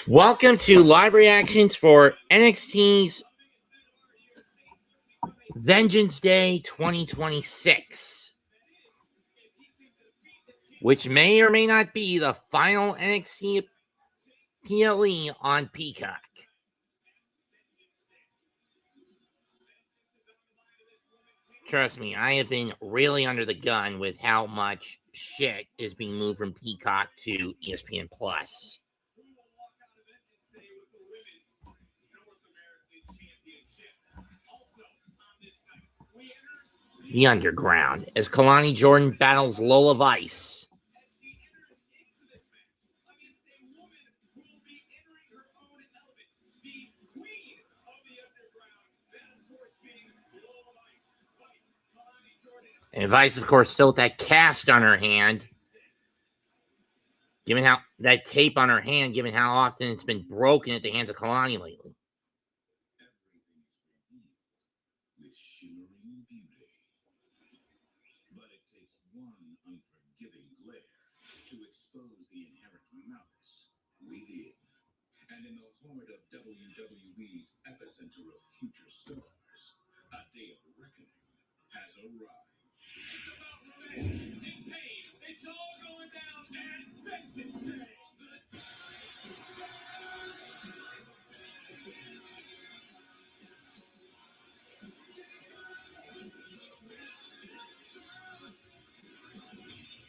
Welcome to live reactions for NXT's Vengeance Day 2026, which may or may not be the final NXT PLE on Peacock. Trust me, I have been really under the gun with how much shit is being moved from Peacock to ESPN Plus. The Underground, as Kalani Jordan battles Lola Vice. And Vice, of course, still with that cast on her hand. Given how that tape on her hand, given how often it's been broken at the hands of Kalani lately. With shimmering beauty. But it takes one unforgiving glare to expose the inherent malice within. And in the heart of WWE's epicenter of future stars, a day of reckoning has arrived. It's about revenge and pain. It's all going down at Vengeance Day.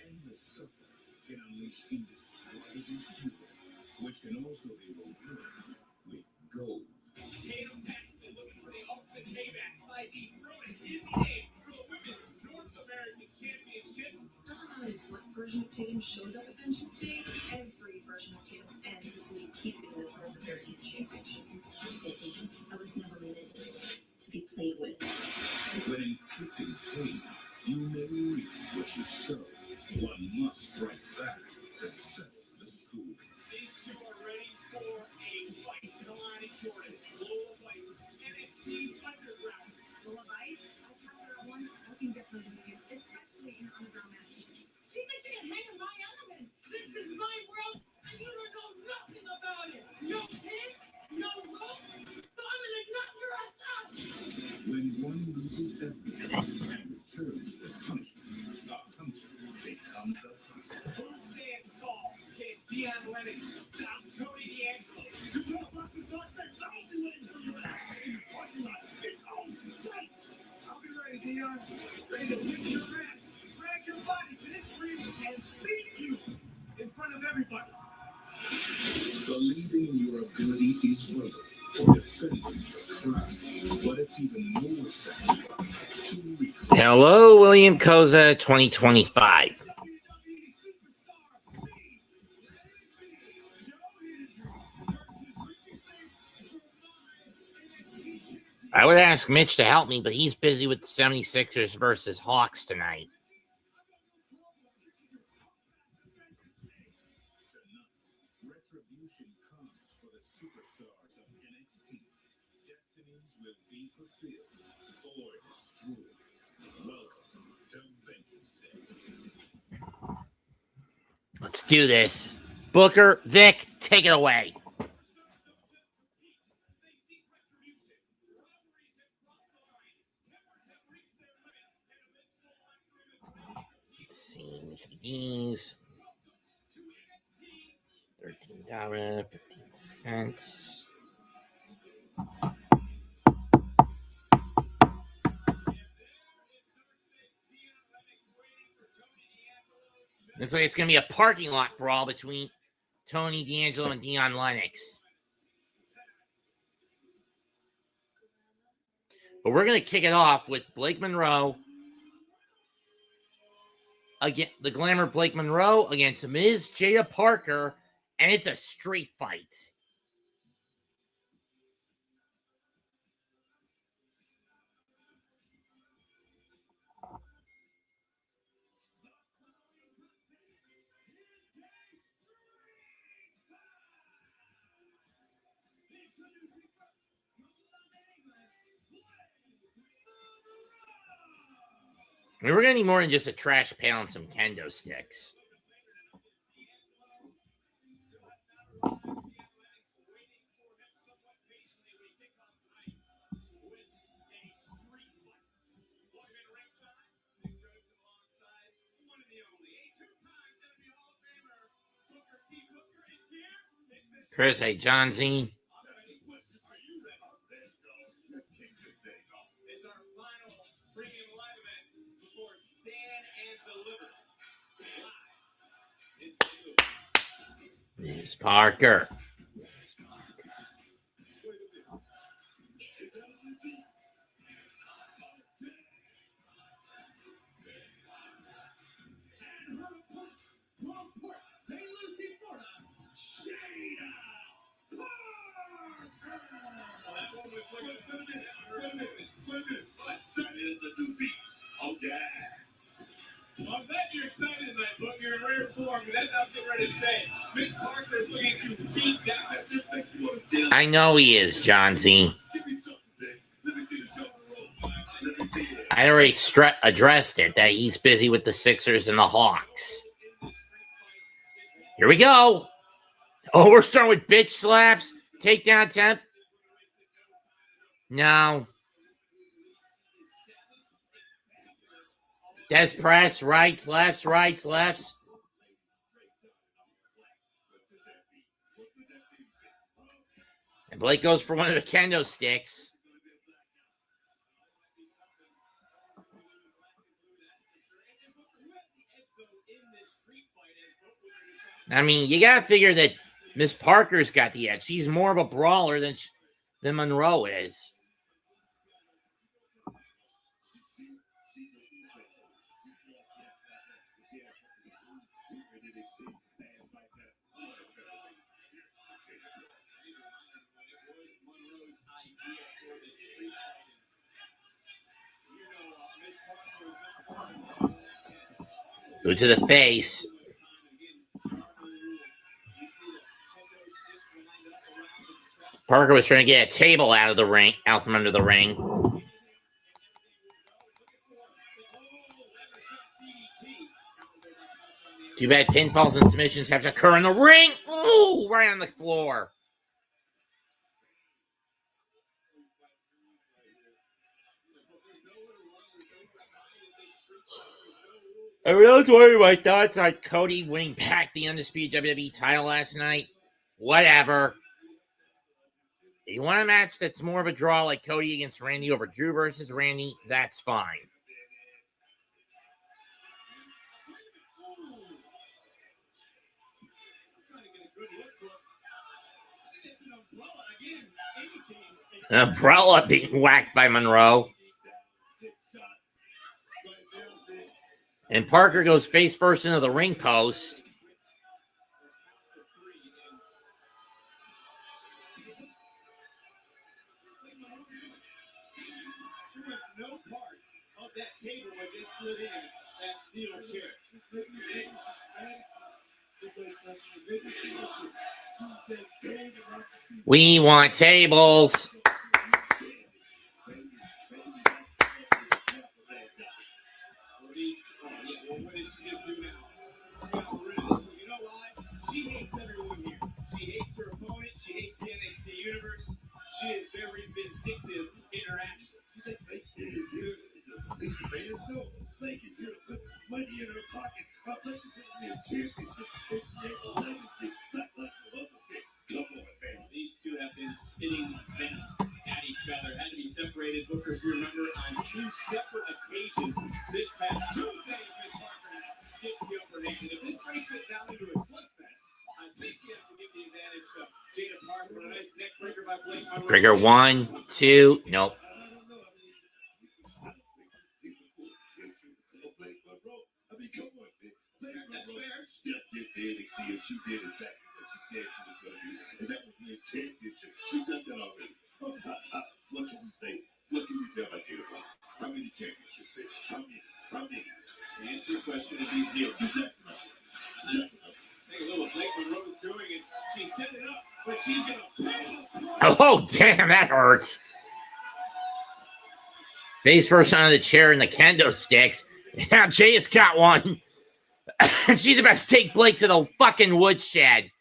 Endless suffering can unleash indescribable fury, which can also be rewarded with gold. Tatum Paxton looking for the ultimate payback by dethroning his name for the Women's North American Championship. Doesn't matter what version of Tatum shows up at Vengeance Day, every version of Tatum ends with me keeping this North American Championship. You see, I was never meant to be played with. When inflicting pain, you may reap what you sow. One must strike back to settle the score. These two are ready for a fight. Kalani Jordan, Lola Vice, NXT Underground. Lola Vice, I'll counter her once. I can definitely do it, especially in underground matches. She thinks she can hang in my element. This is my world, and you don't know nothing about it. No pins, no ropes, so I'm gonna knock your ass out. When one loses everything and returns the punishment, a hunter becomes a hunter. Who stands tall? Can Dion Lennox stop Tony D'Angelo? You talk about the dark things, I'll be waiting for you back in the parking lot. It's on sight. I'll be ready, Dion. Ready to whip your ass, drag your body to this ring, and beat you in front of everybody. Believing in your ability is vital for defending your crown, but it's even more satisfying to reach. Hello, William Koza 2025. I would ask Mitch to help me, but he's busy with the 76ers versus Hawks tonight. Retribution comes for the superstars of NXT. Destinies will be fulfilled or destroyed. Welcome to Vengeance Day. Let's do this. Booker, Vic, take it away. Let's see, these $13.15. Looks like it's going to be a parking lot brawl between Tony D'Angelo and Dion Lennox. But we're going to kick it off with Blake Monroe. Again, the Glamour Blake Monroe against Ms. Jada Parker, and it's a street fight. I mean, we're going to need more than just a trash pail and some kendo sticks. Chris, hey, John Z. It's our final premium live event before Stand and Deliver. Live in St. Louis. Miss Parker. St. Lucie, Florida, Shayna Parker. That one was looking good. Wait a minute. What? That is a new beat. Oh, yeah. Well, I'm glad you're excited tonight, but you're in rare form. That's what I was getting ready to say. Miss Parker is looking to beat down. That's just make you want to feel. I know he is, John Z. Give me something, big. Let me see the jump roll. Let me see it. I already addressed it, that he's busy with the Sixers and the Hawks. Here we go. Oh, we're starting with bitch slaps. Takedown attempt. No. Death press. Rights, lefts, rights, lefts. And Blake goes for one of the kendo sticks. I mean, you got to figure that Miss Parker's got the edge. She's more of a brawler than Monroe is. Boot to the face. Parker was trying to get a table out from under the ring. Too bad pinfalls and submissions have to occur in the ring. Ooh, right on the floor. Everyone's worried my thoughts on Cody winning back the undisputed WWE title last night. Whatever. You want a match that's more of a draw like Cody against Randy over Drew versus Randy, that's fine. An umbrella being whacked by Monroe. And Parker goes face first into the ring post. No part of that table, but just slid in that steel chair. We want tables. What did she just do now? You know why? She hates everyone here. She hates her opponent. She hates the NXT universe. She is very vindictive in her actions. Blake is here. Think the fans know. Blake is here to put money in her pocket. Blake is here to be a championship and make a legacy. Not like the other thing. Come on, man. These two have been spitting venom at each other. Had to be separated, Booker, if you remember, on two separate occasions this past Tuesday. Miss Parker gets the upper hand. And if this breaks it down into a slugfest, I think you have to give the advantage to Jada Parker. A nice neck breaker by Blake Monroe. Breaker 1, 2, nope. I mean, come on, man. Blake Monroe stepped into NXT and she did exactly what she said she was going to do. And that was win championship. She done that already. What can we say? What can we tell about Jada Parker? How many championships? How many? The answer to the question would be 0. Exactly. Take a look what Blake Monroe is doing, and she set it up, but she's going to pay. Oh, damn, that hurts. Face first onto the chair and the kendo sticks. Now Jay has got one. And she's about to take Blake to the fucking woodshed.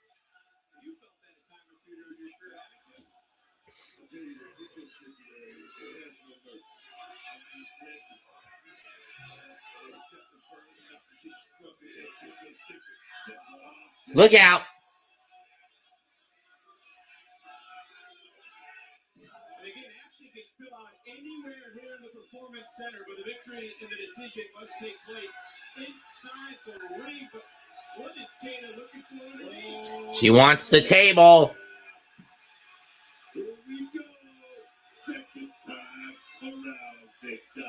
Look out. front and center, but the victory and the decision must take place inside the ring. But what is Jada looking for? She wants the table. Here we go. Second time around, Victor.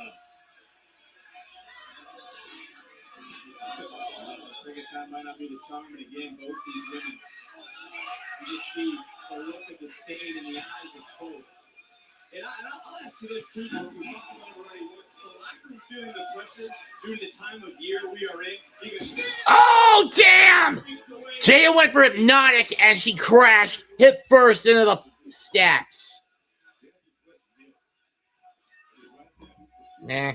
Second time might not be the charm, and again, both these women, you just see a look of disdain in the eyes of both. And I'll ask you this too, though. We talked about it already. What's the locker room feeling the pressure due to the time of year we are in? You can stand Oh, damn! Jada went for hypnotic and she crashed hip first into the steps. Nah.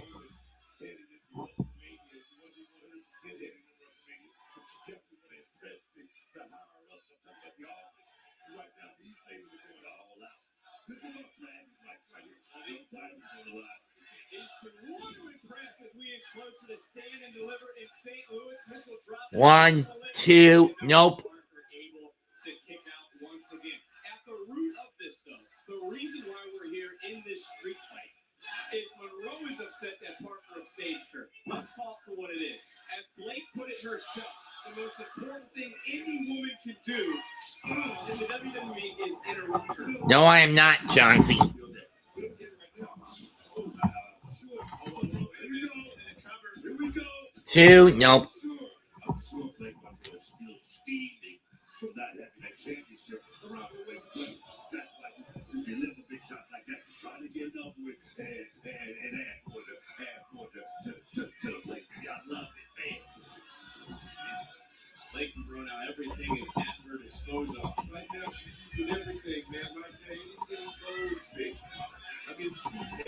One, two, nope. To kick out once again. At the root of this, though, the reason why we're here in this street fight is Monroe is upset that Parker upstaged her. Let's call it for what it is. As Blake put it herself, the most important thing any woman can do in the WWE is interrupt her. No, I am not, John C. Two, nope. I'm sure Blake Monroe is still steaming from not having that championship around the waist. That's why you deliver big shots like that, trying to get it over with and add more to the Blake. I love it, man. Blake Monroe, now everything is at her disposal. Right now, she's using everything, man. Right now, anything goes, Vic. I mean, use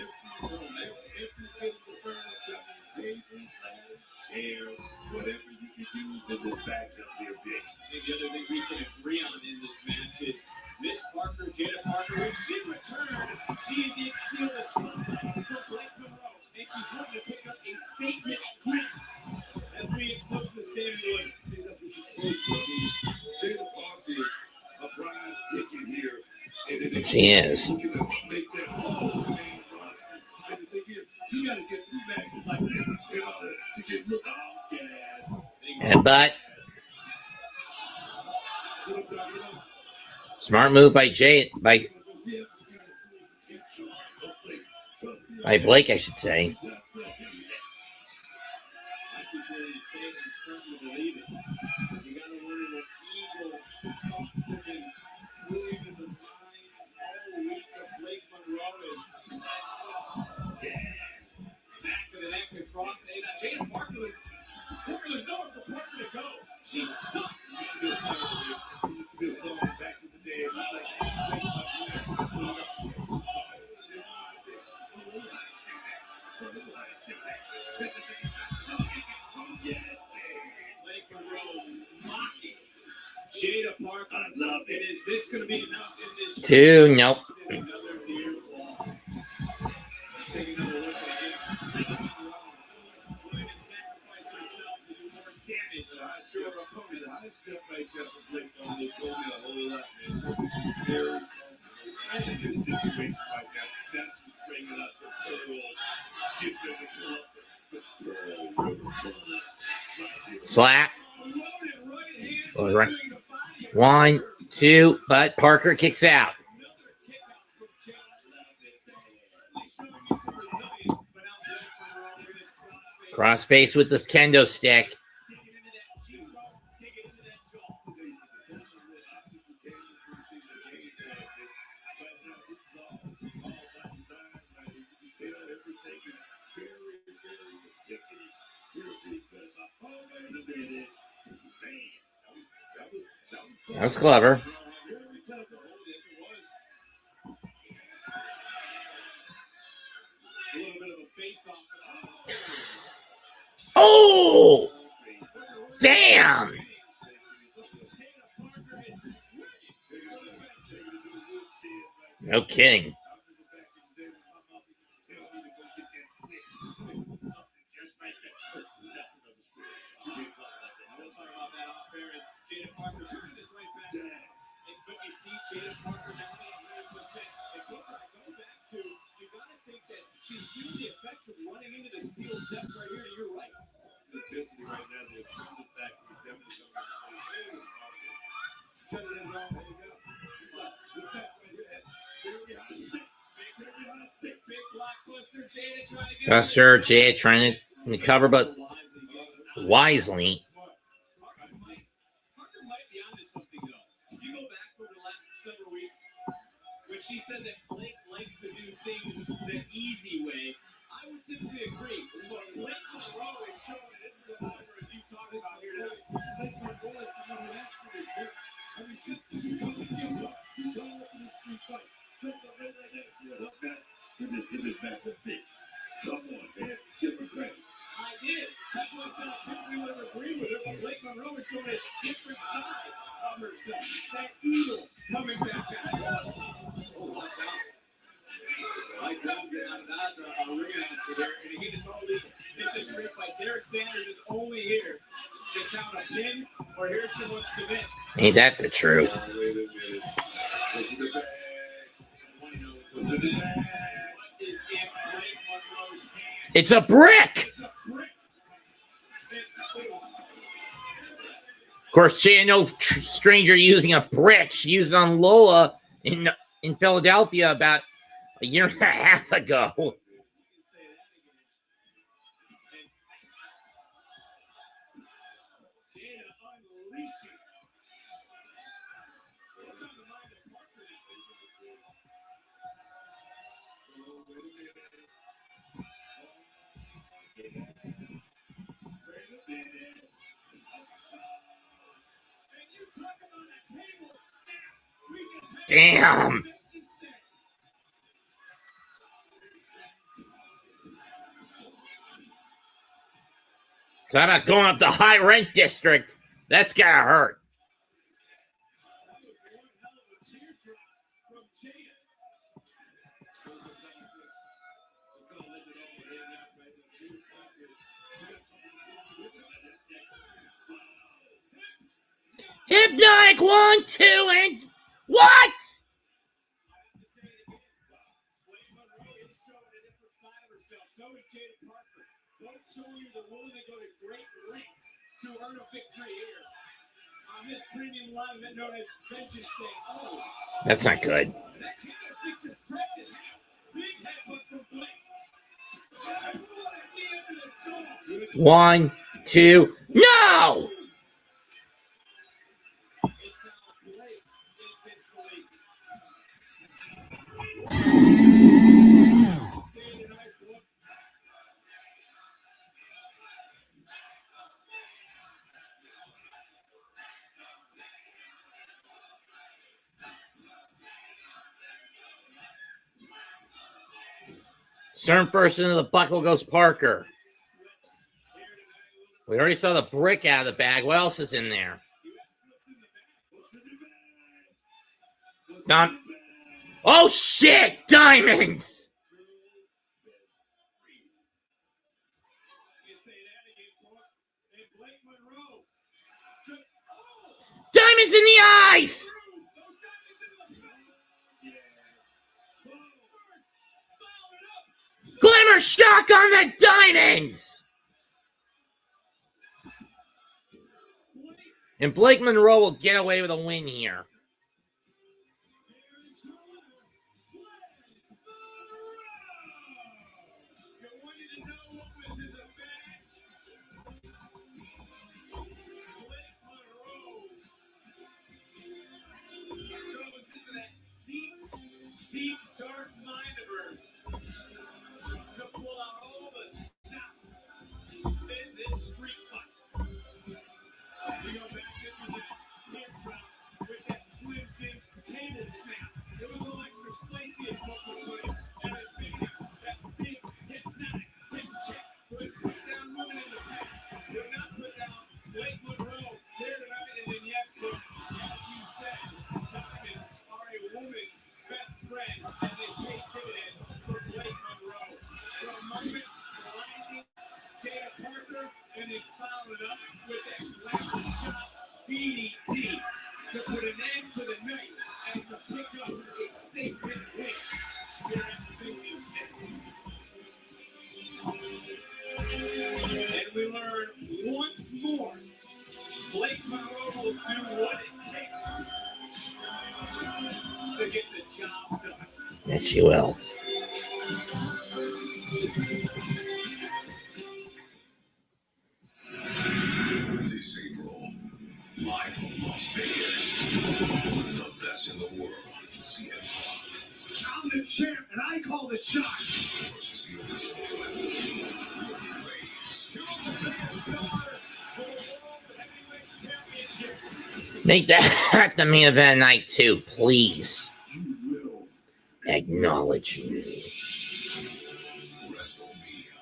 everything for furniture. I mean, tables, ladders, chairs, whatever you can use in this matchup here, Vic. I think the other thing we can agree on in this match is Miss Parker, Jada Parker, when she returned, she did steal the spotlight from Blake Monroe, and she's looking to pick up a statement win as we get close to the standing order. I think that's what you're supposed to do. Jada Parker is a prime ticket here. She is. Looking to make that whole main run. And the thing is, you got to get through matches like this in order to get look out. And but smart move by Jay by Blake, I should say. Jada Parker there's nowhere for Parker to go. She's stuck. This used to be a song back in the day. Jada Parker, I love it. Is this going to be enough in this? Two, nope. Take another look at it. Willing to sacrifice herself to do more damage to her opponent. I step like that for Blake Monroe told me a whole lot, man. Told me she's very comfortable in this situation like that. That's what's bringing out the pearls. Get them to pull up the pearl river. Slap. All right. One, two, but Parker kicks out. Crossface with the kendo stick. That was clever. Oh! Damn! No kidding. She's doing the effects of illegal steps right here. You're right. The intensity right now, the improvement factor is definitely something. Cut it in down, hang up. It's like this back right here has very high stakes. Very high stakes. Big blockbuster. Jada trying to get. Buster, Jay trying to recover, but wisely. Parker might be onto something though. You go back over the last several weeks when she said that Blake likes to do things the easy way. I would typically agree, but Blake Monroe is showing it in the cyber as you talked about here tonight. Blake Monroe is the one who actually did. I mean, she's talking to you. She's calling for this street fight. Look at right now. She would help that. Get this matchup big. Come on, man. Give her credit. I did. That's why I said I typically would have agreed with her, but Blake Monroe is showing a different side of herself. That eagle coming back at her. Oh, watch out. Mike Brown getting out of dodge, a ring announcer there, and again, it's all legal. It's a straight fight. Derek Sanders is only here to count a pin or hear someone submit. Ain't that the truth? Wait a minute. What's in the bag? What's in the bag? What is in Blake Monroe's hand? It's a brick! It's a brick. Of course, she ain't no stranger using a brick. She used it on Lola in Philadelphia about a year and a half ago. Damn. So how about going up the high rent district? That's gotta hurt. Hypnotic 1, 2, and what? So is Jada Parker. Don't show you the willing to go to great lengths to earn a victory here on this premium live event known as Vengeance Day. Oh, That's not good. and that candlestick just cracked in half. Big headbutt from Blake. What a knee under the jaw. 1, 2, no! It's now Blake in disbelief. Stay tonight, book. Stern first into the buckle goes Parker. We already saw the brick out of the bag. What else is in there? Not. Oh shit! Diamonds! You say that again, boy. And Blake Monroe just Diamonds in the eyes! those diamonds into the face. Yeah. First, foul it up. Glamour shock on the diamonds! And Blake Monroe will get away with a win here. You wanted to know what was in the bag? Blake Monroe goes into that deep, dark mind of hers to pull out all the stops in this street fight. You go back, this was a teardrop with that Slim Jim table snap. It was a little extra spicy as Buck would put it. And I think that big hypnotic hip check was put down women in the past. Do not put down Blake Monroe here tonight. And then yes, Buck, as you said, diamonds are a woman's best friend, and they pay dividends for Blake Monroe. For a moment, blinding Jada Parker, and they followed it up with that glamour shot DDT to put an end to the night and to pick up a statement win here at Vengeance Day. we learn once more Blake Monroe will do what it takes to get the job done. Yes, she will. This April, live from Las Vegas, the best in the world, CM Punk. I'm the champ, and I call the shots. Versus the original tribal king, Roman Reigns. Two of the biggest stars for the World Heavyweight Championship. Make that the main event night too, please. You will Acknowledge me. WrestleMania.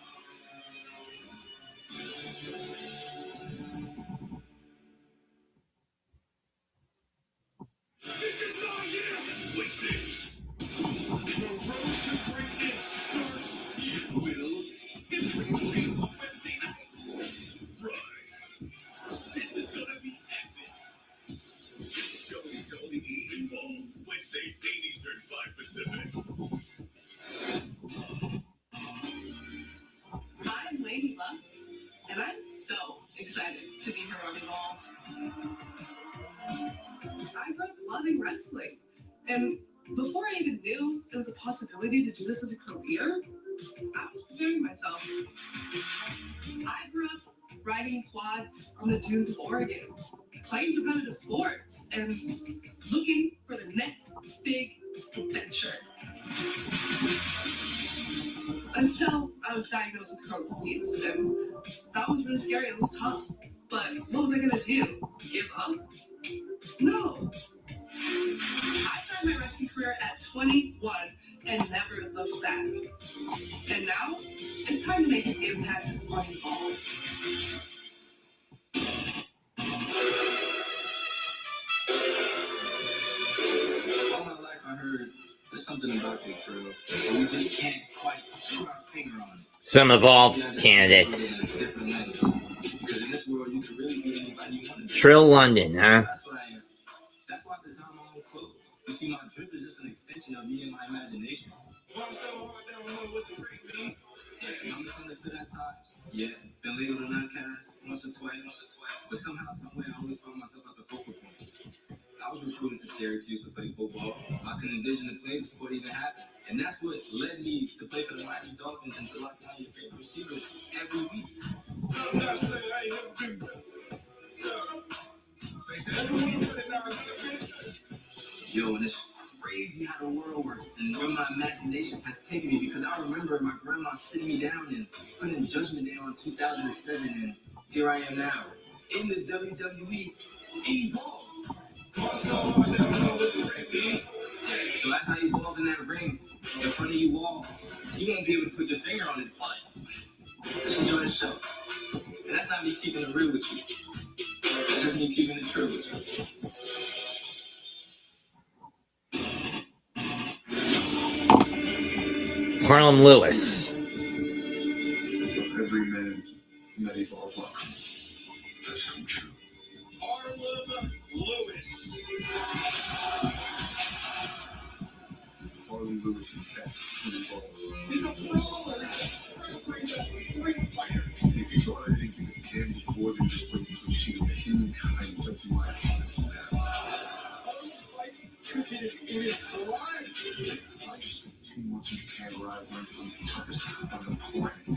Wednesdays. The road to greatness starts here. Will is reaching on Wednesday nights. Rise. This is gonna be epic. WWE Evolve. Wednesdays, 8 Eastern, 5 Pacific. I'm Lady Luck, and I'm so excited to be here on Evolve. I grew up loving wrestling, and before I even knew there was a possibility to do this as a career, I was preparing myself. I grew up riding quads on the dunes of Oregon, playing competitive sports, and looking for the next big adventure. Until I was diagnosed with Crohn's disease, and that was really scary. It was tough. But what was I gonna do? Give up? No. I started my wrestling career at 21 and never looked back. And now it's time to make an impact on Evolve. All my life I heard there's something about you, Trill, but we just can't quite put our finger on it. Some Evolve Yeah, just candidates. look at it in a different lens. Because in this world, you can really be anybody you want to be. Trill London, huh? That's what I am. That's why I design my own clothes. You see, my drip is just an extension of me and my imagination. I'm so hard, I don't know what the break mean. Yeah, I'm misunderstood at times. Yeah, been labeled an outcast once or twice. But somehow, somewhere, I always found myself at the focal point. I was recruited to Syracuse to play football. I couldn't envision the plays before it even happened. And that's what led me to play for the Miami Dolphins and to lock down your favorite receivers every week. Yo, and it's crazy how the world works and where my imagination has taken me, because I remember my grandma sitting me down and putting Judgment Day on 2007, and here I am now in the WWE Evolve. So as I evolve in that ring in front of you all, you won't be able to put your finger on it, but just enjoy the show. And that's not me keeping it real with you. That's just me keeping it true with you. Harlem Lewis. Of every man in that Evolve locker has come true. Harlem Lewis. Harlem Lewis is back to Evolve. He's a brawler. He's a great fighter. If you thought I didn't give a damn before, then just wait until you see the huge I am touching my opponents now. Harlem fights because it is alive. I just spent 2 months in Canada where I learned from the toughest on the planet.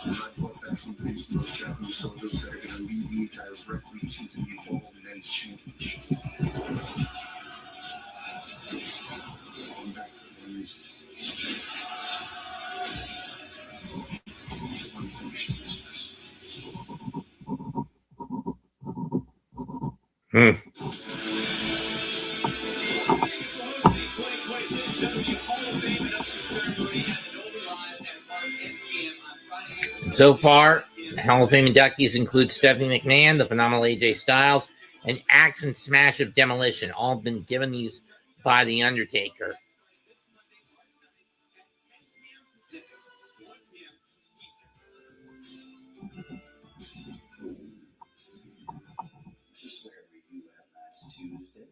And I brought back some things from those Japanese soldiers that are going to lead me directly to the Evolve Men's Championship. Going back to the reason. Unfinished business. So far, Hall of Fame inductees include Stephanie McMahon, the phenomenal AJ Styles, and Axe and Smash of Demolition. All have been given these by The Undertaker. Just where we were last Tuesday.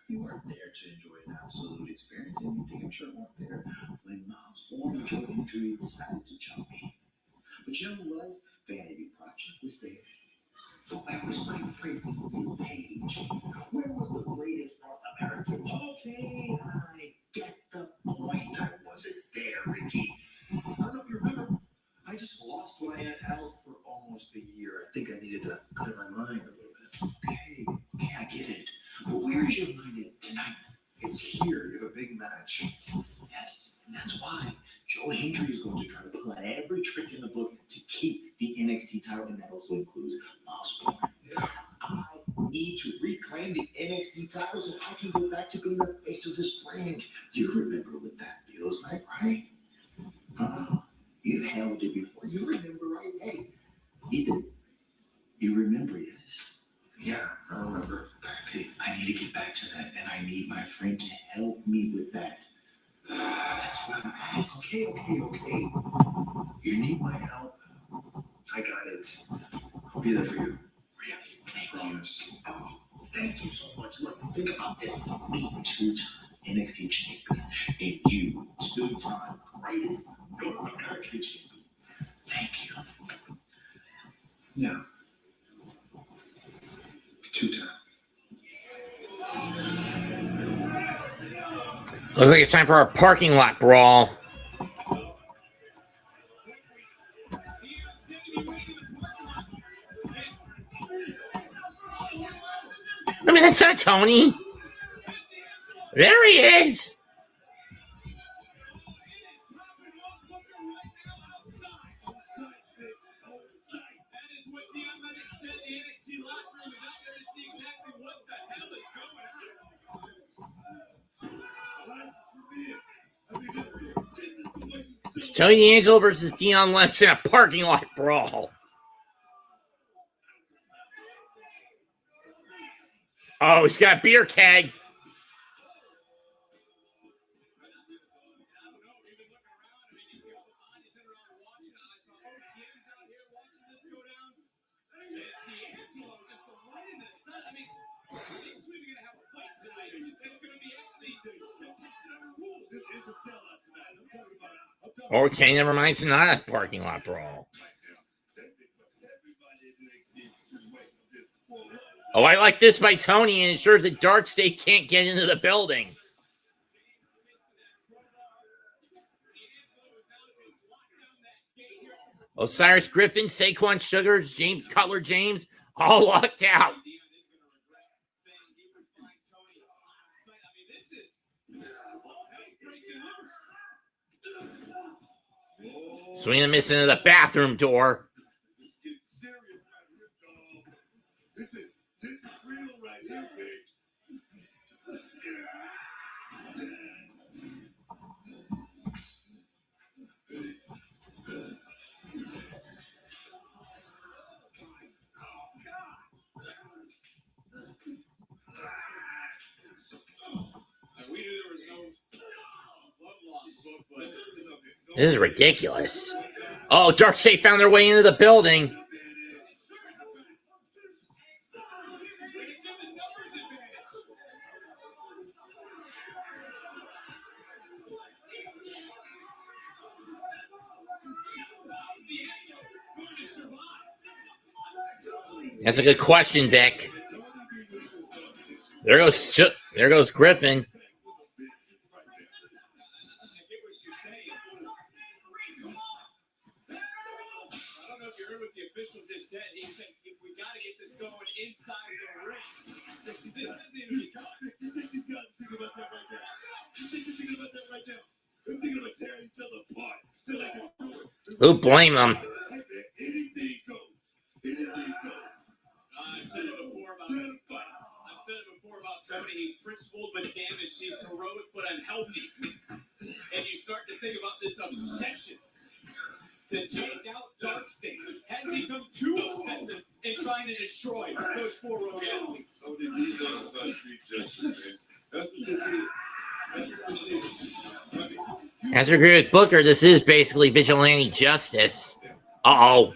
You weren't there to enjoy an absolute experience, and you damn sure weren't there when Miles or Joe Injury decided to jump in. But you know who was? Vanity Project was there. But where was my friend Ethan Page? Where was the greatest North American? Okay, I get the point. I wasn't there, Ricky. I don't know if you remember. I just lost my Aunt Al for almost a year. I think I needed to clear my mind a little bit. Okay, I get it. But where is your mind at tonight? It's here. You have a big match. Yes, and that's why Joe Hendry is going to try to pull out every trick in the book to keep the NXT title, and that also includes Osborne. Yeah. I need to reclaim the NXT title so I can go back to being the face of this brand. You remember what that feels like, right? You held it before. You remember, right? Hey, Ethan, you remember, yes? Yeah, I remember. Perfect. I need to get back to that, and I need my friend to help me with that. That's what I'm asking. Okay. You need my help. I got it. I'll be there for you. Really? I promise. Oh, thank you so much. Look, think about this. Me, two-time NXT champion, and you, two-time greatest North American champion. Thank you. Yeah. Two-time. Looks like it's time for a parking lot brawl. I mean, that's not Tony. There he is. It's Tony D'Angelo versus Dion Lennox in a parking lot brawl. Oh, he's got a beer keg. Okay, never mind. It's not a parking lot brawl. Oh, I like this by Tony and ensures that Dark State can't get into the building. Osiris Griffin, Saquon Sugars, James Cutler James, all locked out. Swinging and missing into the bathroom door. This is real right here, big. This is ridiculous. Oh, Dark State found their way into the building. That's a good question, Vic. There goes Griffin. Official just said, he said, we got to get this going inside the ring. This doesn't even become. You take these guys and think about that right now. You think you're thinking about that right now. They're thinking about tearing each other apart till I can do it. Who blame them? Anything goes. Anything goes. I've said it before about Tony. He's principled but damaged. He's heroic but unhealthy. And you start to think about this obsession to take out Dark State has become too obsessive in trying to destroy those four rogue athletes. Oh, they did know about street justice, man. That's what this is. That's what this is. As we agree with Booker, this is basically vigilante justice. Uh-oh.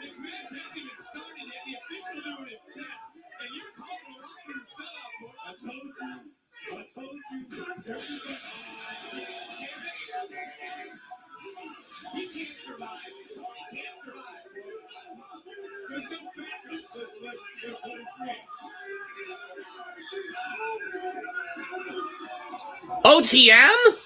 This match hasn't even started yet. The official doing his best, and you're OTM?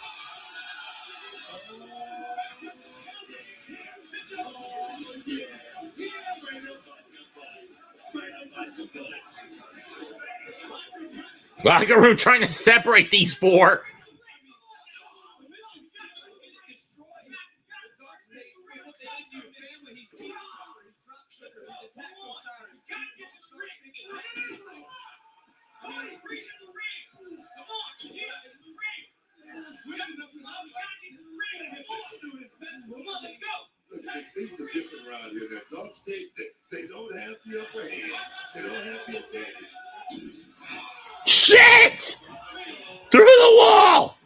Locker room trying to separate these four. Things are different around here. That Dark State, they don't have the upper hand. They don't have the advantage. Shit! Through the wall!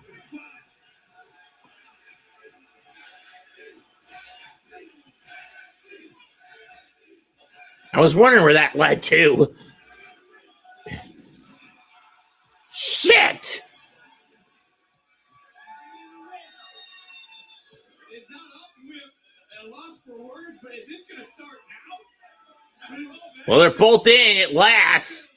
I was wondering where that led to. Shit! It's not up with a loss for words, but is this going to start now? Well, they're both in at last.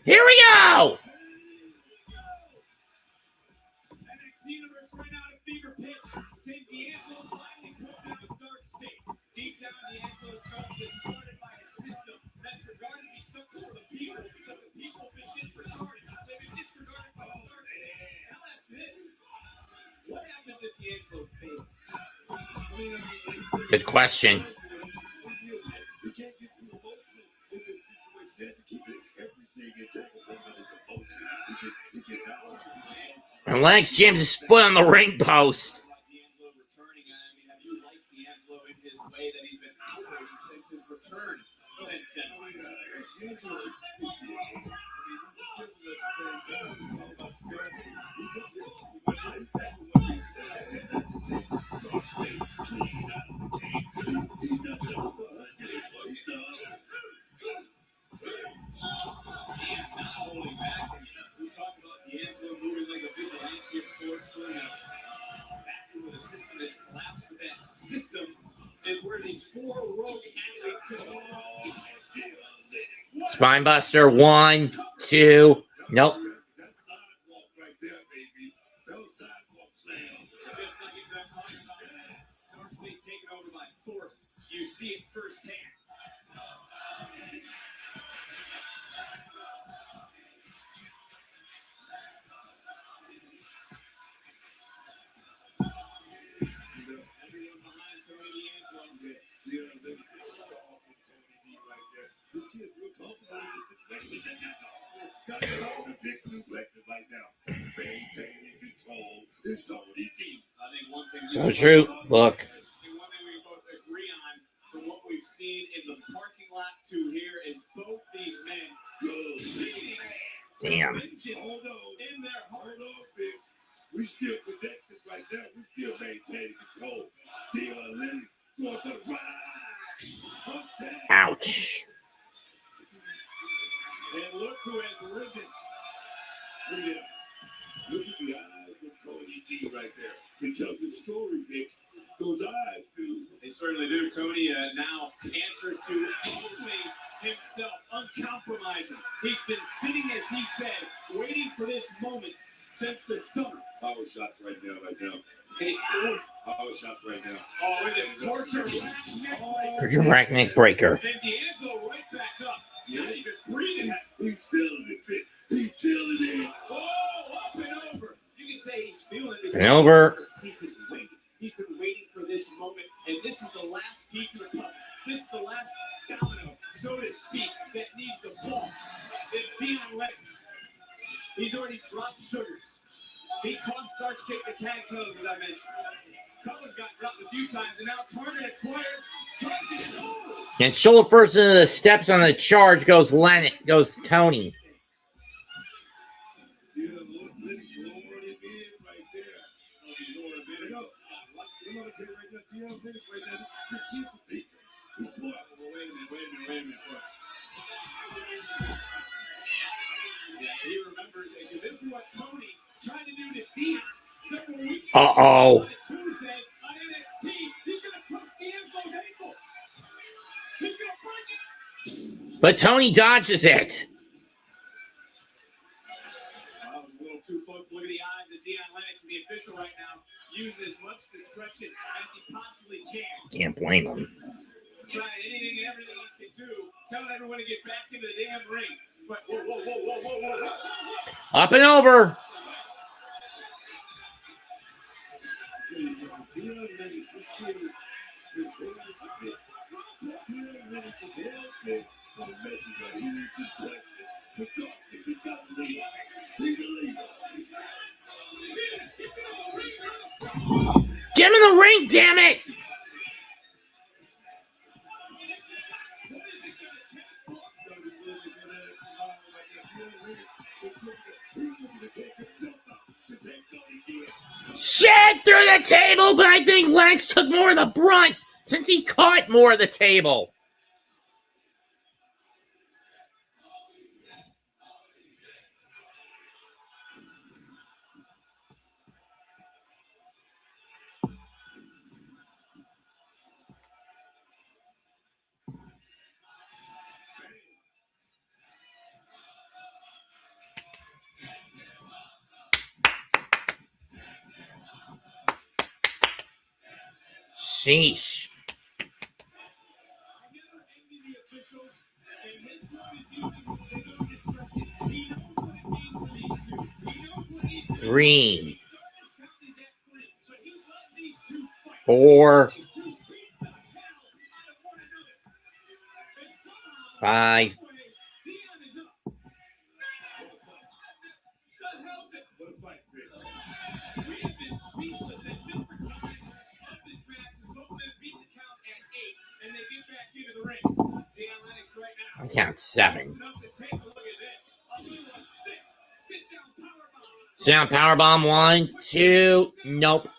Here we go! NXT Universe right now at a fever pitch. Can D'Angelo finally put down Dark State? Deep down, D'Angelo's felt discarded by a system that's regarded to be something for the people, but the people have been disregarded. They've been disregarded by the Dark State. Now ask this. What happens if D'Angelo fails? Good question. You can't get too emotional in this situation. You have to keep everything intact. And Lennox jams his foot on the ring post. D'Angelo returning. I mean, have you liked D'Angelo in his way that he's been operating since his return? Since then. We talk about D'Angelo moving like a vigilante of sorts, back with a system that's collapsed, but that system is where these four rogue athletes Spine buster, 1, 2. Nope. That sidewalk right there, baby. Those sidewalk slam. Just like you've been talking about, Dark State taken over by force. You see it firsthand. Everyone behind Tony D'Angelo. This kid's real comfortable in this situation. Got all the big suplexes right now. Maintaining control is Tony D. I think one thing So true. Look. one thing we both agree on from what we've seen in the parking lot to here is both these men leading Damn. vengeance Hold on. in their heart. Hold on, Vic. We still connected right now. We still maintaining control. Dion Lennox going for the ride. Up there. Ouch. And look who has risen. Look at that. Look at the eyes of Tony D right there. They tell the story, Vic. Those eyes do. They certainly do. Tony now answers to only himself, uncompromising. He's been sitting, as he said, waiting for this moment since the summer. Power shots right now. Hey, Power shots right now. oh, with his torture neck Rack neck breaker. and D'Angelo right back up. Yeah. Not even breathing. He's feeling it, Vic. He's feeling it. Oh, up and over. You can say he's feeling it. And over. He's been waiting. He's been waiting for this moment, and this is the last piece of the puzzle. This is the last domino, so to speak, that needs to fall. It's Dion Lennox. He's already dropped sugars. He cost Dark State the tag titles, as I mentioned. Colors got dropped a few times, and now Target acquired charges. Oh! And shoulder first into the steps on the charge goes Lennox. Goes Tony. You know, look, you roaring it in right there. You know, I'm gonna tell you right now, Dion Lennox right now. This kid's a thinker. He's smart. Well, wait a minute. Look. Yeah, he remembers it, because this is what Tony tried to do to Dion several weeks ago. Uh-oh. On a Tuesday on NXT. He's going to crush D'Angelo's ankle. He's going to break it. But Tony dodges it. That was a little too close. Look at the eyes of Deion Lennox, the official right now, using as much discretion as he possibly can. Can't blame him. Trying anything and everything he can do, telling everyone to get back into the damn ring. But whoa. Up and over. Get him in the ring, damn it! Shit through the table, but I think Lennox took more of the brunt since he caught more of the table. Sheesh. Three. 4. 5. Speechless at different times of this match as both men beat the count at 8 and they get back into the ring. Deion Lennox right now. I count 7. Take a look at this. A little 6. Sit down powerbomb. Sit down powerbomb. 1, 2. Nope.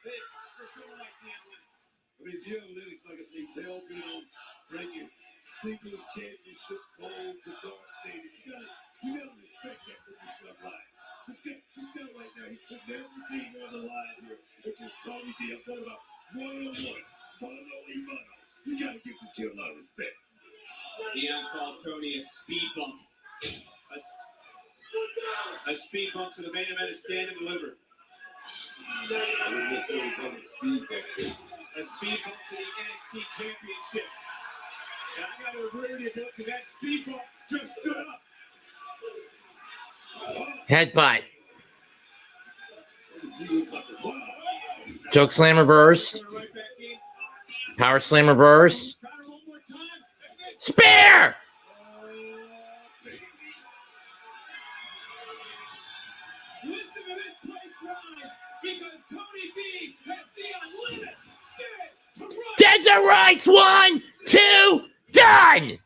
This for someone like Deion Lennox. I mean, Deion Lennox, like I say, he's hell bent on bringing singles championship gold to Dark Stadium. You gotta respect that for this young line. He's got right now, he's putting everything on the line here. If it's Tony D, I'm talking about one-on-one, mano-a-mano. You gotta give this kid a lot of respect. Deion called Tony a speed bump. A speed bump to the main event of Stand and Deliver. I wouldn't necessarily call it speed back there. A speed bump to the NXT Championship. And I got to agree with you, Bill, because that speed bump just stood up. Headbutt. Choke slam reversed. Power slam reversed. Spear! Listen to this place rise because Tony D has Deion Lennox dead to rights. 1, 2, done!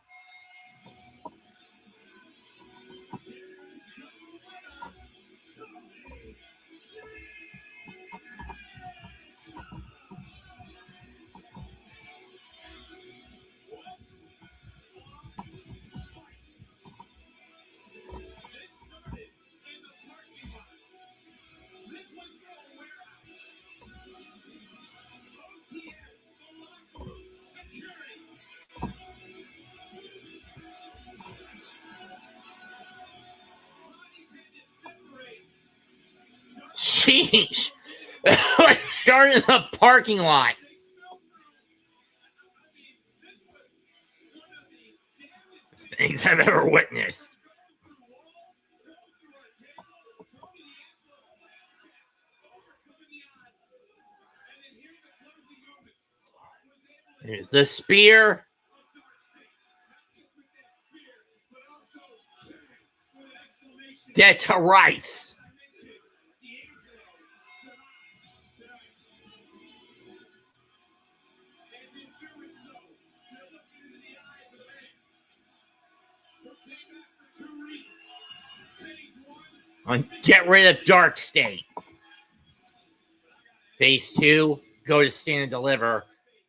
Sheesh. Started in the parking lot. Things I've ever witnessed. Here's the spear. Dead to rights. On get rid of Dark State. Phase 2, go to Stand and Deliver,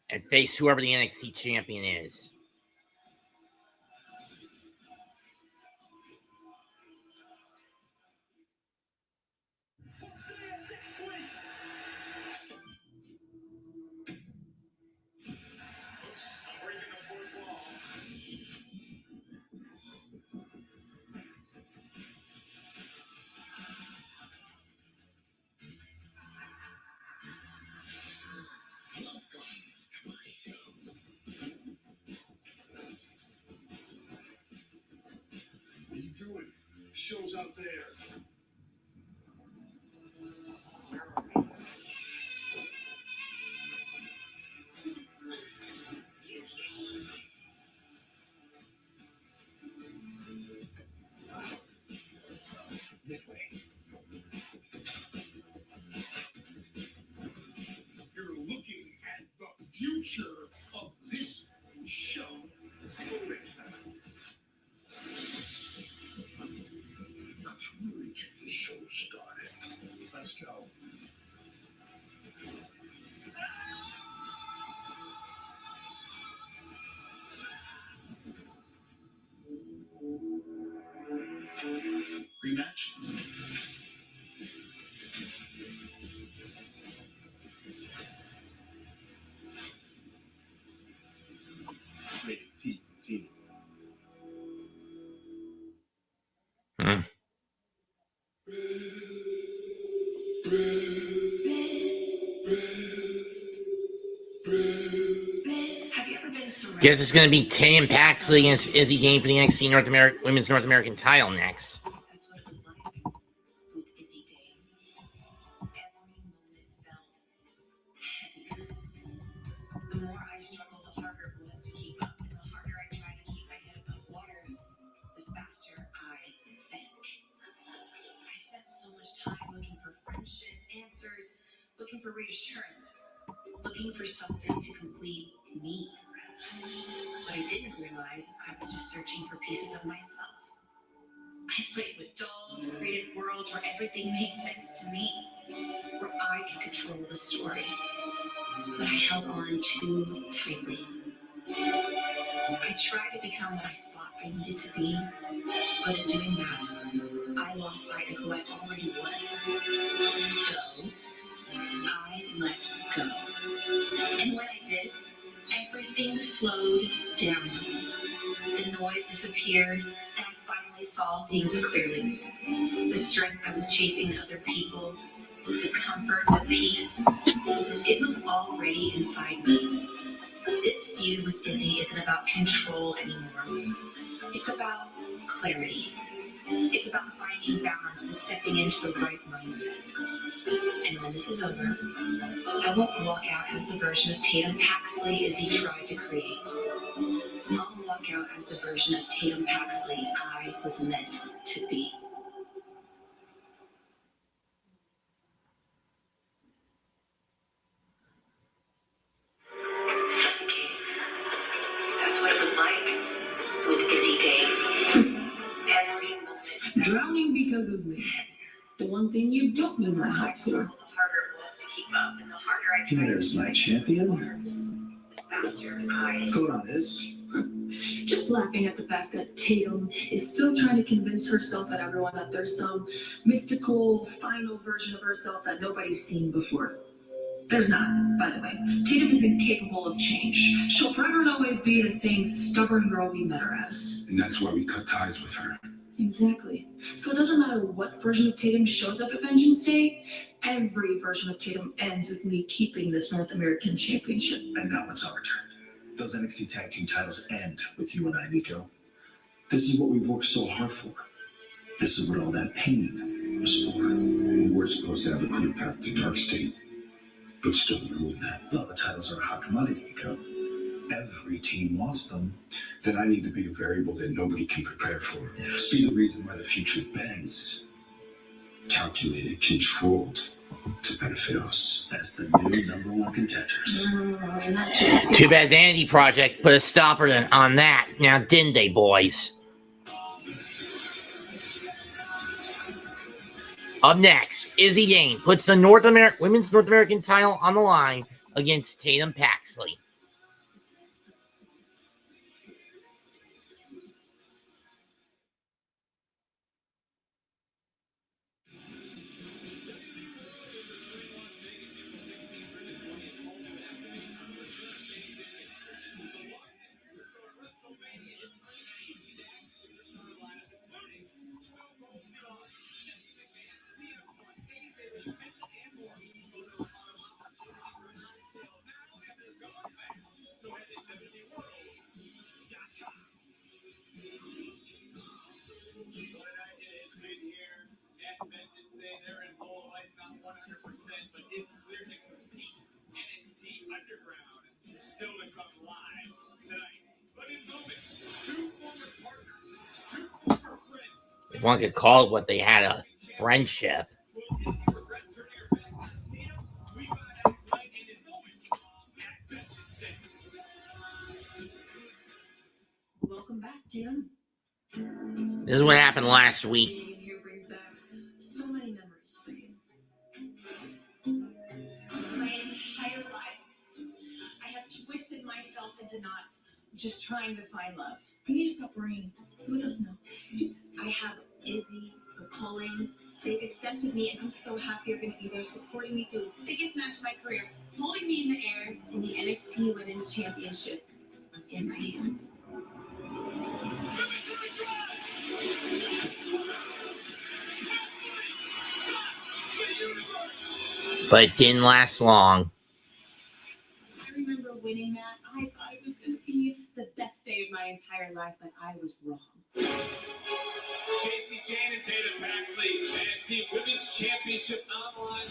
and face whoever the NXT champion is. shows out there. This way. You're looking at the future of this show. Let's really get this show started. Let's go. Rematch. Rated T. Hmm. Have you ever been surrounded? Guess it's going to be Tatum Paxley against Izzy Game for the NXT Women's North American title next. That's what it was like with Izzy days. Every moment felt heavier. The more I struggled, the harder it was to keep up. And the harder I tried to keep my head above water, the faster I sank. I spent so much time looking for friendship, answers, looking for reassurance, looking for something to complete me. What I didn't realize is I was just searching for pieces of myself. I played with dolls, created worlds where everything made sense to me, where I could control the story. But I held on too tightly. I tried to become what I thought I needed to be, but in doing that, I lost sight of who I already was. So, I let go. And when I did, everything slowed down. The noise disappeared, and I finally saw things clearly. The strength I was chasing in other people, the comfort, the peace, it was already inside me. This feud with Izzy isn't about control anymore. It's about clarity. It's about finding balance and stepping into the right mindset. And when this is over, I won't walk out as the version of Tatum Paxley Izzy tried to create. I'll walk out as the version of Tatum Paxley I was meant to be. That's what it was like with Izzy days. Every moment. Drowning because of me. The one thing you don't need my help for. The harder it was to keep up, and the harder I tried. There's my champion. The faster I. Go on, Iz. Just laughing at the fact that Tatum is still trying to convince herself and everyone that there's some mystical final version of herself that nobody's seen before. There's not, by the way. Tatum isn't capable of change. She'll forever and always be the same stubborn girl we met her as. And that's why we cut ties with her. Exactly. So it doesn't matter what version of Tatum shows up at Vengeance Day, every version of Tatum ends with me keeping this North American Championship. And now it's our turn. Those NXT Tag Team titles end with you and I, Nico. This is what we've worked so hard for. This is what all that pain was for. We were supposed to have a clear path to Dark State, but still more than that. Well, the titles are a hot commodity, Nico. Every team wants them. Then I need to be a variable that nobody can prepare for. Be the reason why the future bends. Calculated, controlled to benefit us. As the new #1 contenders. And that just Too bad the Vanity Project put a stopper on that. Now, didn't they, boys? Up next, Izzy Game puts the Women's North American title on the line against Tatum Paxley. one could call it what they had, a friendship. Welcome back, Tim. This is what happened last week. Being in here brings back so many memories for you. My entire life, I have twisted myself into knots just trying to find love. You need to stop worrying. You're with us now. I have Izzy, the calling. They've accepted me, and I'm so happy you're going to be there supporting me through the biggest match of my career, holding me in the air, and the NXT Women's Championship in my hands. But it didn't last long. I remember winning that. I thought it was going to be the best day of my entire life, but I was wrong. JC Jane and Tatum Paxley, NXT Women's Championship online.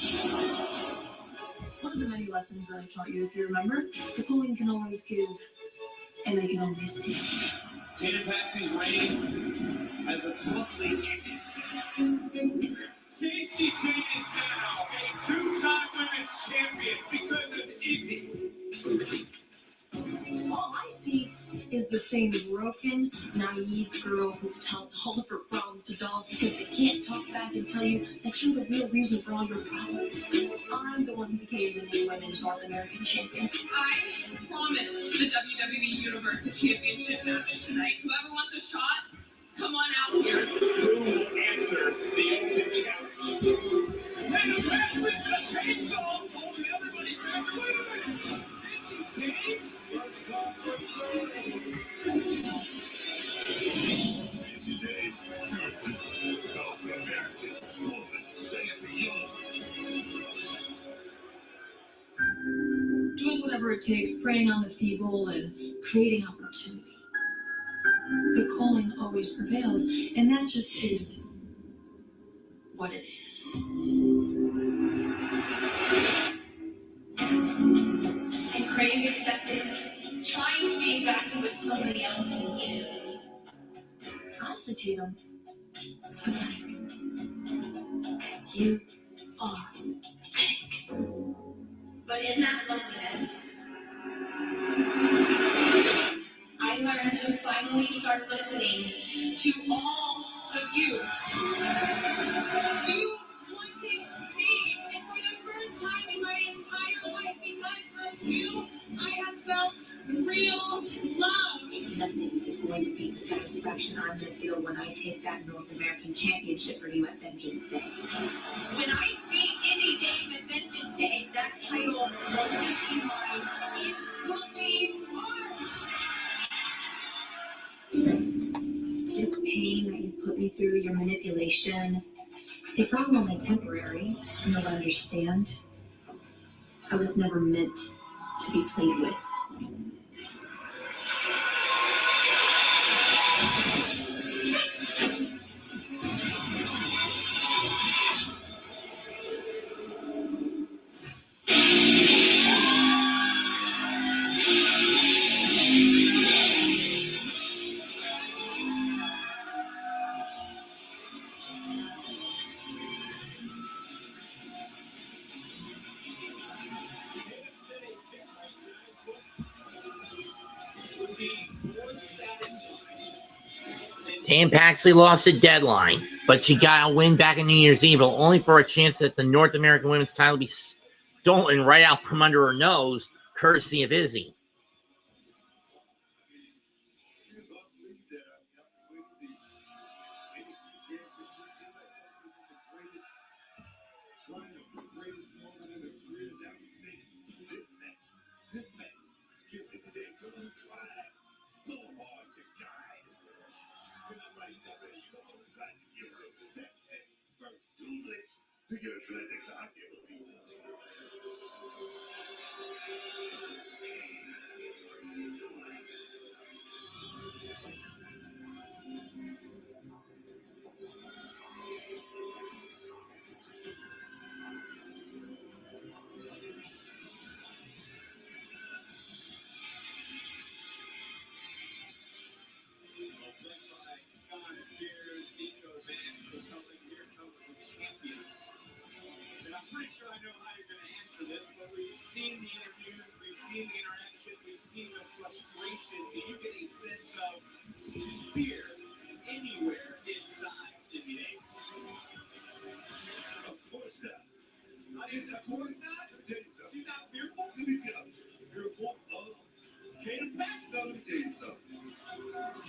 One of the many lessons that I taught you, if you remember, the calling can always give, and they can always take. Tatum Paxley's reign has abruptly ended. JC Jane is now a two-time women's champion because of Izzy. All I see is the same broken, naive girl who tells all of her problems to dolls because they can't talk back and tell you that you're the real reason for all your problems. I'm the one who became the new Women's North American champion. I promised the WWE Universal Championship match tonight. Whoever wants a shot, come on out here. Who will answer the open challenge? Tatum Paxley with a chainsaw holding everybody back. Wait a minute. Izzy Jane? First come, first serve. Izzy Jane, North American Women's Champion. Doing whatever it takes, preying on the feeble and creating opportunity. The calling always prevails, and that just is what it is. And craving acceptance, trying to be exactly what somebody else needed. Honestly, Tatum, it's pathetic. You are pathetic. But in that loneliness, I learned to finally start listening to all of you. You wanted me, and for the first time in my entire life, because of you, I have felt real love. Nothing is going to beat the satisfaction I'm going to feel when I take that North American Championship for you at Vengeance Day. When I beat Izzy Jane at Vengeance Day, that title won't just be mine, it will be ours. This pain that you've put me through, your manipulation, it's all only temporary. You'll understand. I was never meant to be played with. Tatum Paxley lost the deadline, but she got a win back in New Year's Eve, only for a chance that the North American Women's title be stolen right out from under her nose, courtesy of Izzy. This man gives it today to try so hard to guide. And nobody's ever someone trying to give her that expert tutelage to get her to let the clock get her. pretty sure I know how you're going to answer this, but we've seen the interviews, we've seen the interaction, we've seen the frustration. Do you get a sense of fear anywhere inside Izzy Davis? Of course not. How do you say, of course not? Let me tell you something. She's not fearful? Let me tell you. Fearful of Tatum Paxton. Let me tell you something.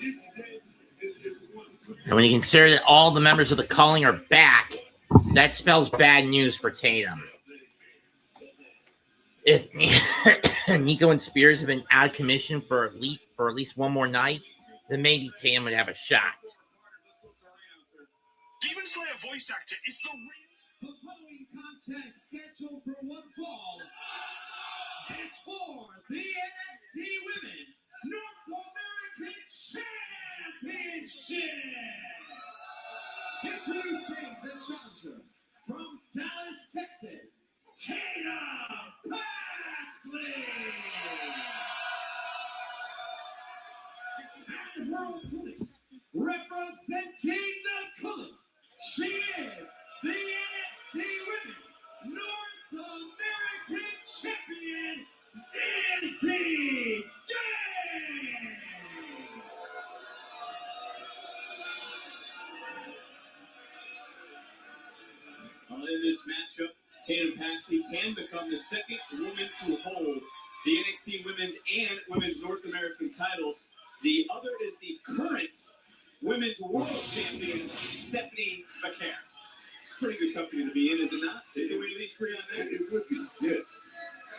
Izzy Davis is one who could. And when you consider that all the members of the Calling are back, that spells bad news for Tatum. If Nico and Spears have been out of commission for at least one more night, then maybe Tatum would have a shot. Demon Slayer voice actor is the real. The following contest scheduled for one fall is for the NXT Women's North American Championship. Introducing the challenger from Dallas, Texas, Tatum Paxton. And her opponent, representing the color, she is the NXT Women's North American Champion, Izzy Davis. In this matchup, Tatum Paxton can become the second woman to hold the NXT Women's and Women's North American titles. The other is the current Women's World Champion, Stephanie McCare. It's a pretty good company to be in, is it not? Can we at least agree on that? It would be, yes.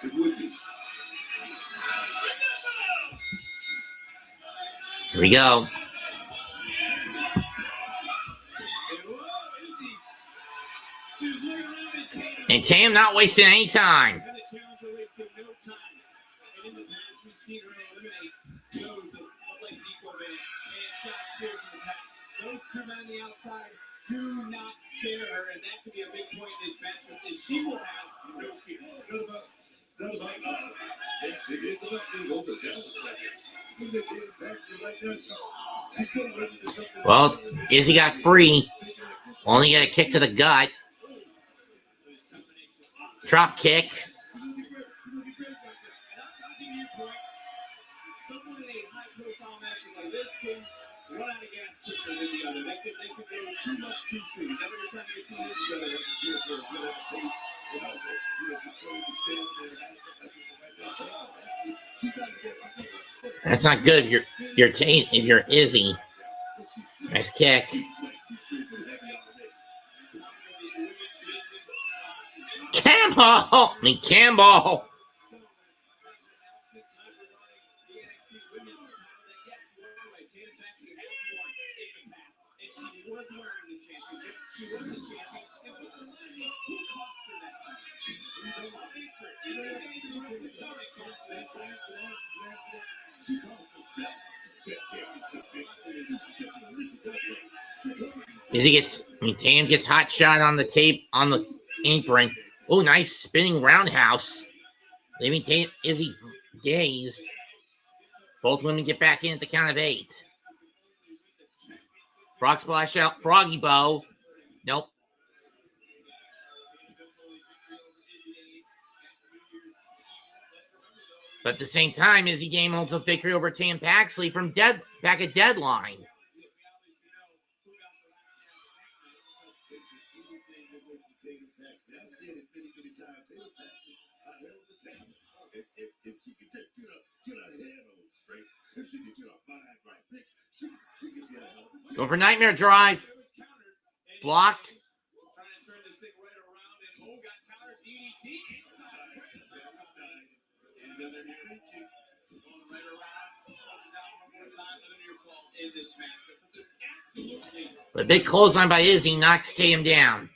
It would be. Here we go. And Tatum not wasting any time. And the challenger wasted no time. And in the past, we've seen her eliminate those of like Nico Vance and Shot Spears in the past. Those two men on the outside do not scare her, and that could be a big point in this matchup, is she will have no fear. Not about it's about being overzealous right now. Look at Tatum Paxton right now. She's still ready to something. Well, Izzy got free. Only got a kick to the gut. Drop kick. And I'm talking viewpoint. Someone in a high-profile match like this can run out of gas quicker than the other. They could go too much too soon. Is that what you're trying to get to? You gotta have the tempo, you gotta have the pace, you know, control the stamina and matchup like this and like that. She's trying to get. That's not good. If you're Izzy. Nice kick. Campbell. Tatum gets hot shot on the tape on the apron. Oh, nice spinning roundhouse. Leaving Izzy dazed. Both women get back in at the count of 8. Frog splash out. Froggy bow. Nope. But at the same time, Izzy Dame holds a victory over Tatum Paxley from back at Deadline. Going for Nightmare Drive. Blocked. Trying to turn this thing right around, and got counter DDT inside. Going right around. Out one more time. Another call in this matchup. But there's absolutely. But a big clothesline by Izzy knocks Tatum down.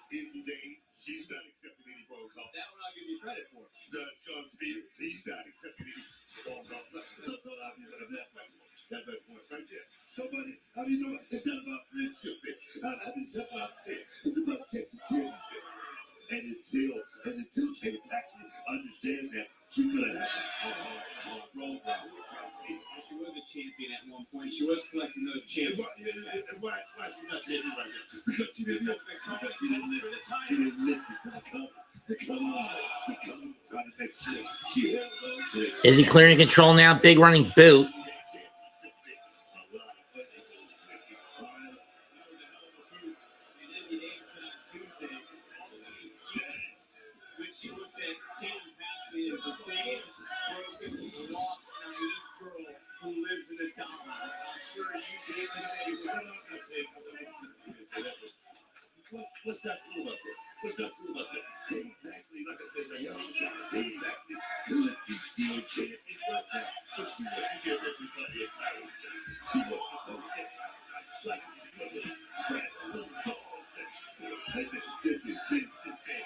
Izzy Dane, she's not accepting any phone call. That one I'll give you credit for. Sean Spears, he's not accepting any phone call. So I mean, that's my point right there. Nobody, it's not about friendship. It's about Texas championship. And until Tatum actually understand that, she's gonna have a hard road down. She was a champion at one point. She was collecting those champions. Why she's not champion right now? Because she didn't listen. She didn't listen to the color. The color trying to make sure she held on to it. Is he clearing control now? Big running boot. When she looks at Tatum Paxley is the same broken, lost, naive girl who lives in a dollhouse. I'm sure you say the same thing. What's not true about that? What's not true about that? Tatum Paxley, like I said, a young Tatum Paxley could be still champion right now, but she wouldn't give everybody a title shot. She wouldn't give that title shot like that little balls that she put. This is Vince this day.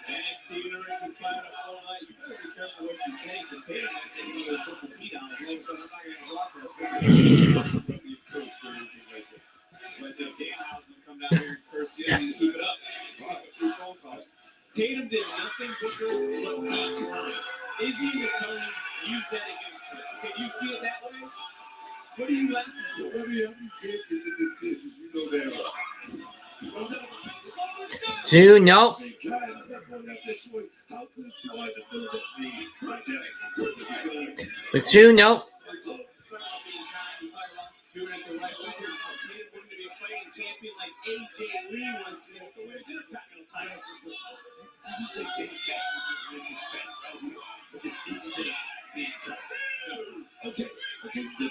NXT Universe would fire up all night. You better be careful what you say, because Tatum might think you will put the T down and all of a sudden I'm not going to broadcast. But the Danhausen would come down here and curse you and keep it up. Through phone calls. Tatum did nothing but good, but not kind. Izzy and Cody used that against her. Can you see it that way? What are you laughing for? How many champions in this business you know that are? Two, nope. The two, nope. Doing it the right way. Tatum wouldn't be a fighting champion like AJ Lee was to the women's intercontinental title. You think Tatum Paxley win this battle right here? But this isn't it. Okay,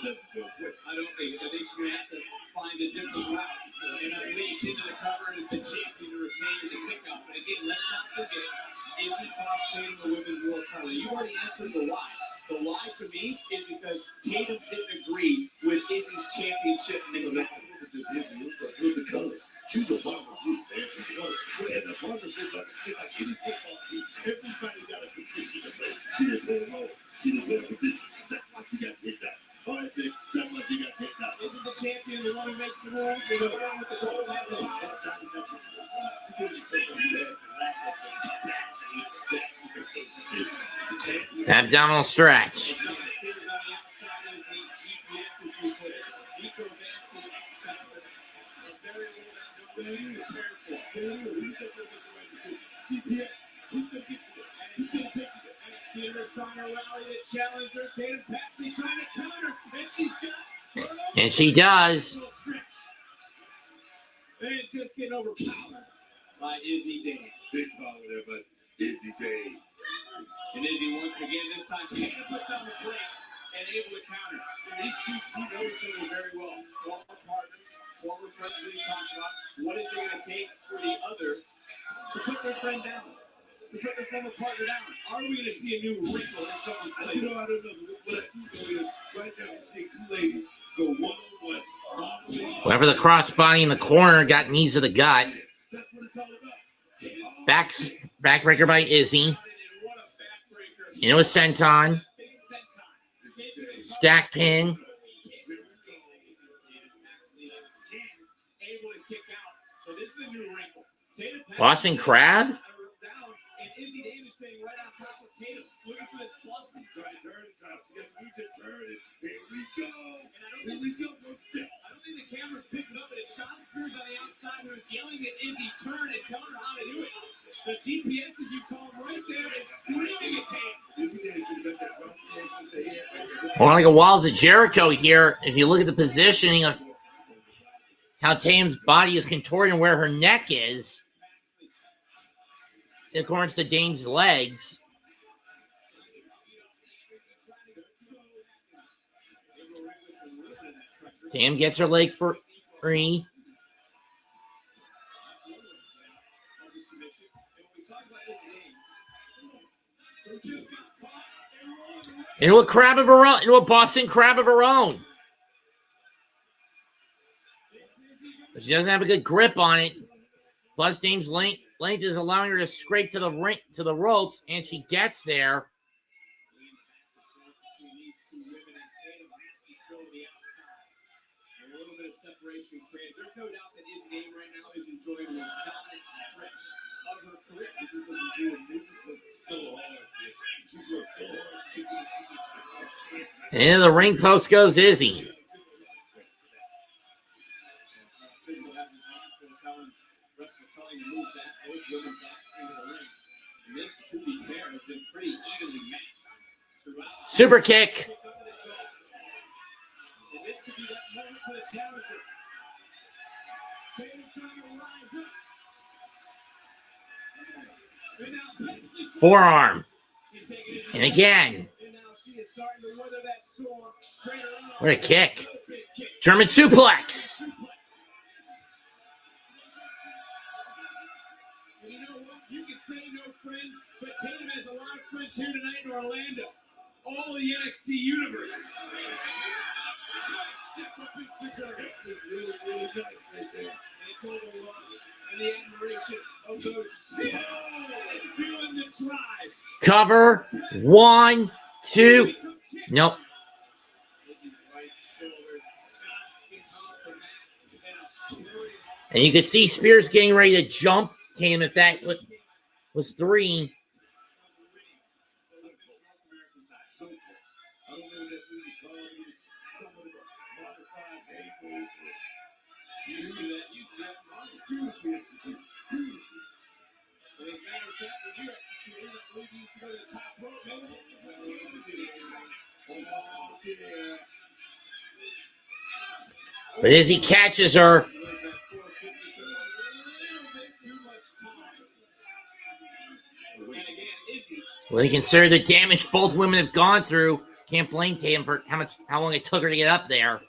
that's real quick. I don't think so. I think she would have to find a different route and unleash into the cover as the champion to retain the kickoff. But again, let's not forget, Izzy cost Tatum the women's world title. You already answered the why. The why to me is because Tatum didn't agree with Izzy's championship mentality. Look the color. She's a partner group, man. She's one. And the partnership, like any football team, everybody got a position to play. She didn't play a role. She didn't play a position. That's why she got kicked out. All right, Vic. That's why she got kicked out. Isn't the champion the one who makes the rules? Is the one with the gold hat? You couldn't say that you had the lack of the capacity to actually make those decisions. Abdominal stretch. Spears on the outside is the GPS, as you put it. Nico Vance, the X Factor. A very little that nobody prepared for. GPS, he's going to get you there. He's going to take you there. NXT Universe trying to rally the challenger. Tatum Paxley trying to counter. And she's got her own And she does. little stretch. And just getting overpowered by Izzy Dane. Big power there, but Izzy Dane. And Izzy once again, this time Tatum puts on the brakes and able to counter. And these two know each other very well. Former partners, former friends that he talked about. What is it going to take for the other to put their friend down? To put their former partner down? Are we going to see a new wrinkle in someone's play? You know, I don't know. What I do know is right now I'm seeing two ladies go one-on-one. Whoever the crossbody in the corner got knees to the gut. That's what it's all about. Backbreaker by Izzy. Into a senton. Stack pin. Boston Crab. And Izzy Davis staying right on top of Tatum, looking for this busted. Try to turn it, Kyle. Yes, we just turned it. Here we go. Here we go. I don't think the camera's picking up, but it's Sean Spears on the outside who is yelling at Izzy, turn and telling her how to do it. The GPS, as you call him, right there is screaming at Tatum. Izzy Dane could have got that right hand with the head right there. More like a Walls of Jericho here. If you look at the positioning of how Tatum's body is contorted and where her neck is, according to Dane's legs. Tam gets her leg free. Into a crab of her own. Into a Boston Crab of her own. But she doesn't have a good grip on it. Plus, Dame's length is allowing her to scrape to the ropes, and she gets there. of separation created. There's no doubt that his name right now is enjoying the most dominant stretch of her career. This is what you do, and this is what's so hard. She's worked so hard to get to this position of champion. And in the ring post goes Izzy. Official has his hands full, telling wrestler Cully to move back, both women back into the ring. And this, to be fair, has been pretty evenly matched throughout. Super kick. And this could be that moment for the challenger. Taylor trying to rise up. And now Pepsi Forearm. she's taking it. And again. And now she is starting to weather that storm. What a kick. German suplex. And you know what? You can say no friends, but Tatum has a lot of friends here tonight in Orlando. All of the NXT universe. Nice step up in security. It's really, really nice right there. And it's all the love and the admiration of those. It's feeling the drive. Cover. 1, 2. Nope. And you could see Spears getting ready to jump Tatum if that was 3. So close. I don't know what that move is called. It was somewhat of a modified haymaker. Beautifully executed. Beautifully. Well, as a matter of fact, when you executed, I believe you used to go to the top rope. Maybe Oh, yeah. But Izzy catches her. When you consider the damage both women have gone through, can't blame Tatum for how long it took her to get up there.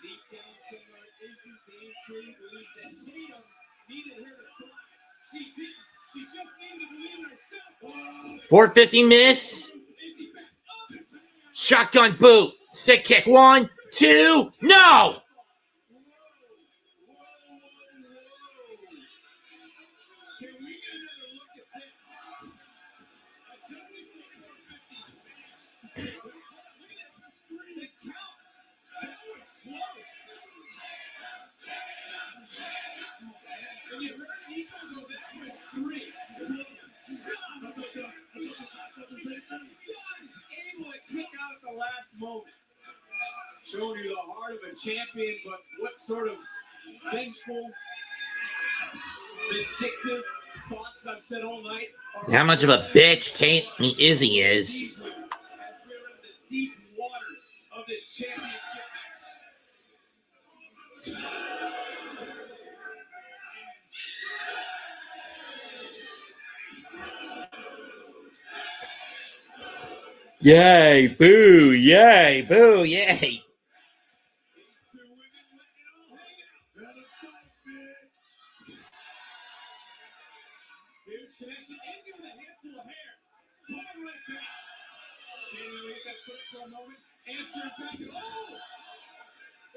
Deep down somewhere, Izzy Daintree believes that Tatum needed her to thrive. She didn't. She just needed to believe in herself. 450 miss. Shotgun boot. Sick kick. 1, 2. No! Can we get another look at this? Adjusting for 450. Look at this. The count. That was close. And you heard Nico go, that was 3. Just able to kick out at the last moment. Showing you the heart of a champion, but what sort of vengeful, vindictive thoughts I've said all night. How much of a bitch Izzy is. As we're in the deep waters of this championship match. Yay, boo, yay, boo, yay. These two women letting it all hang out. That'll fight big. Huge connection. Izzy with a handful of hair. Going right back. Jamie will get that foot for a moment. Answer it back. Oh!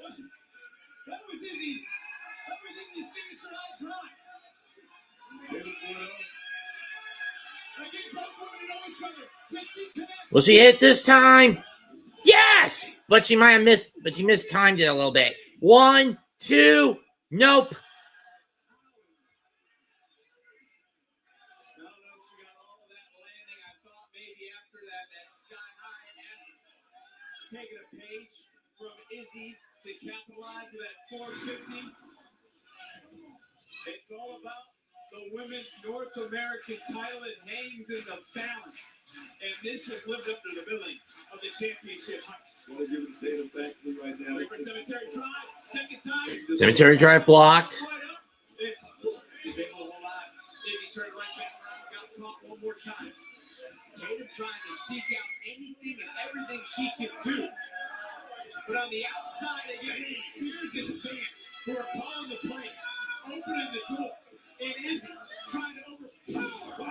That was Izzy's signature high drive. Get it, boy. Again, both women know each other. Can she connect? Will she hit this time? Yes! But she might have missed, but she mistimed it a little bit. 1, 2, nope. I don't know if she got all of that landing. I thought maybe after that Sky High-esque taking a page from Izzy to capitalize with that 450. It's all about the women's North American title. It hangs in the balance. And this has lived up to the billing of the championship hype. Want to give it to Tatum thankfully right now. Ready for Cemetery Drive. Second time. Cemetery Drive blocked. Right up. She's able to hold on. Izzy turned right back around. Got caught one more time. Tatum trying to seek out anything and everything she can do. But on the outside, again, Spears and Vance who are calling the plays, opening the door. And Izzy trying to overpower. Wow.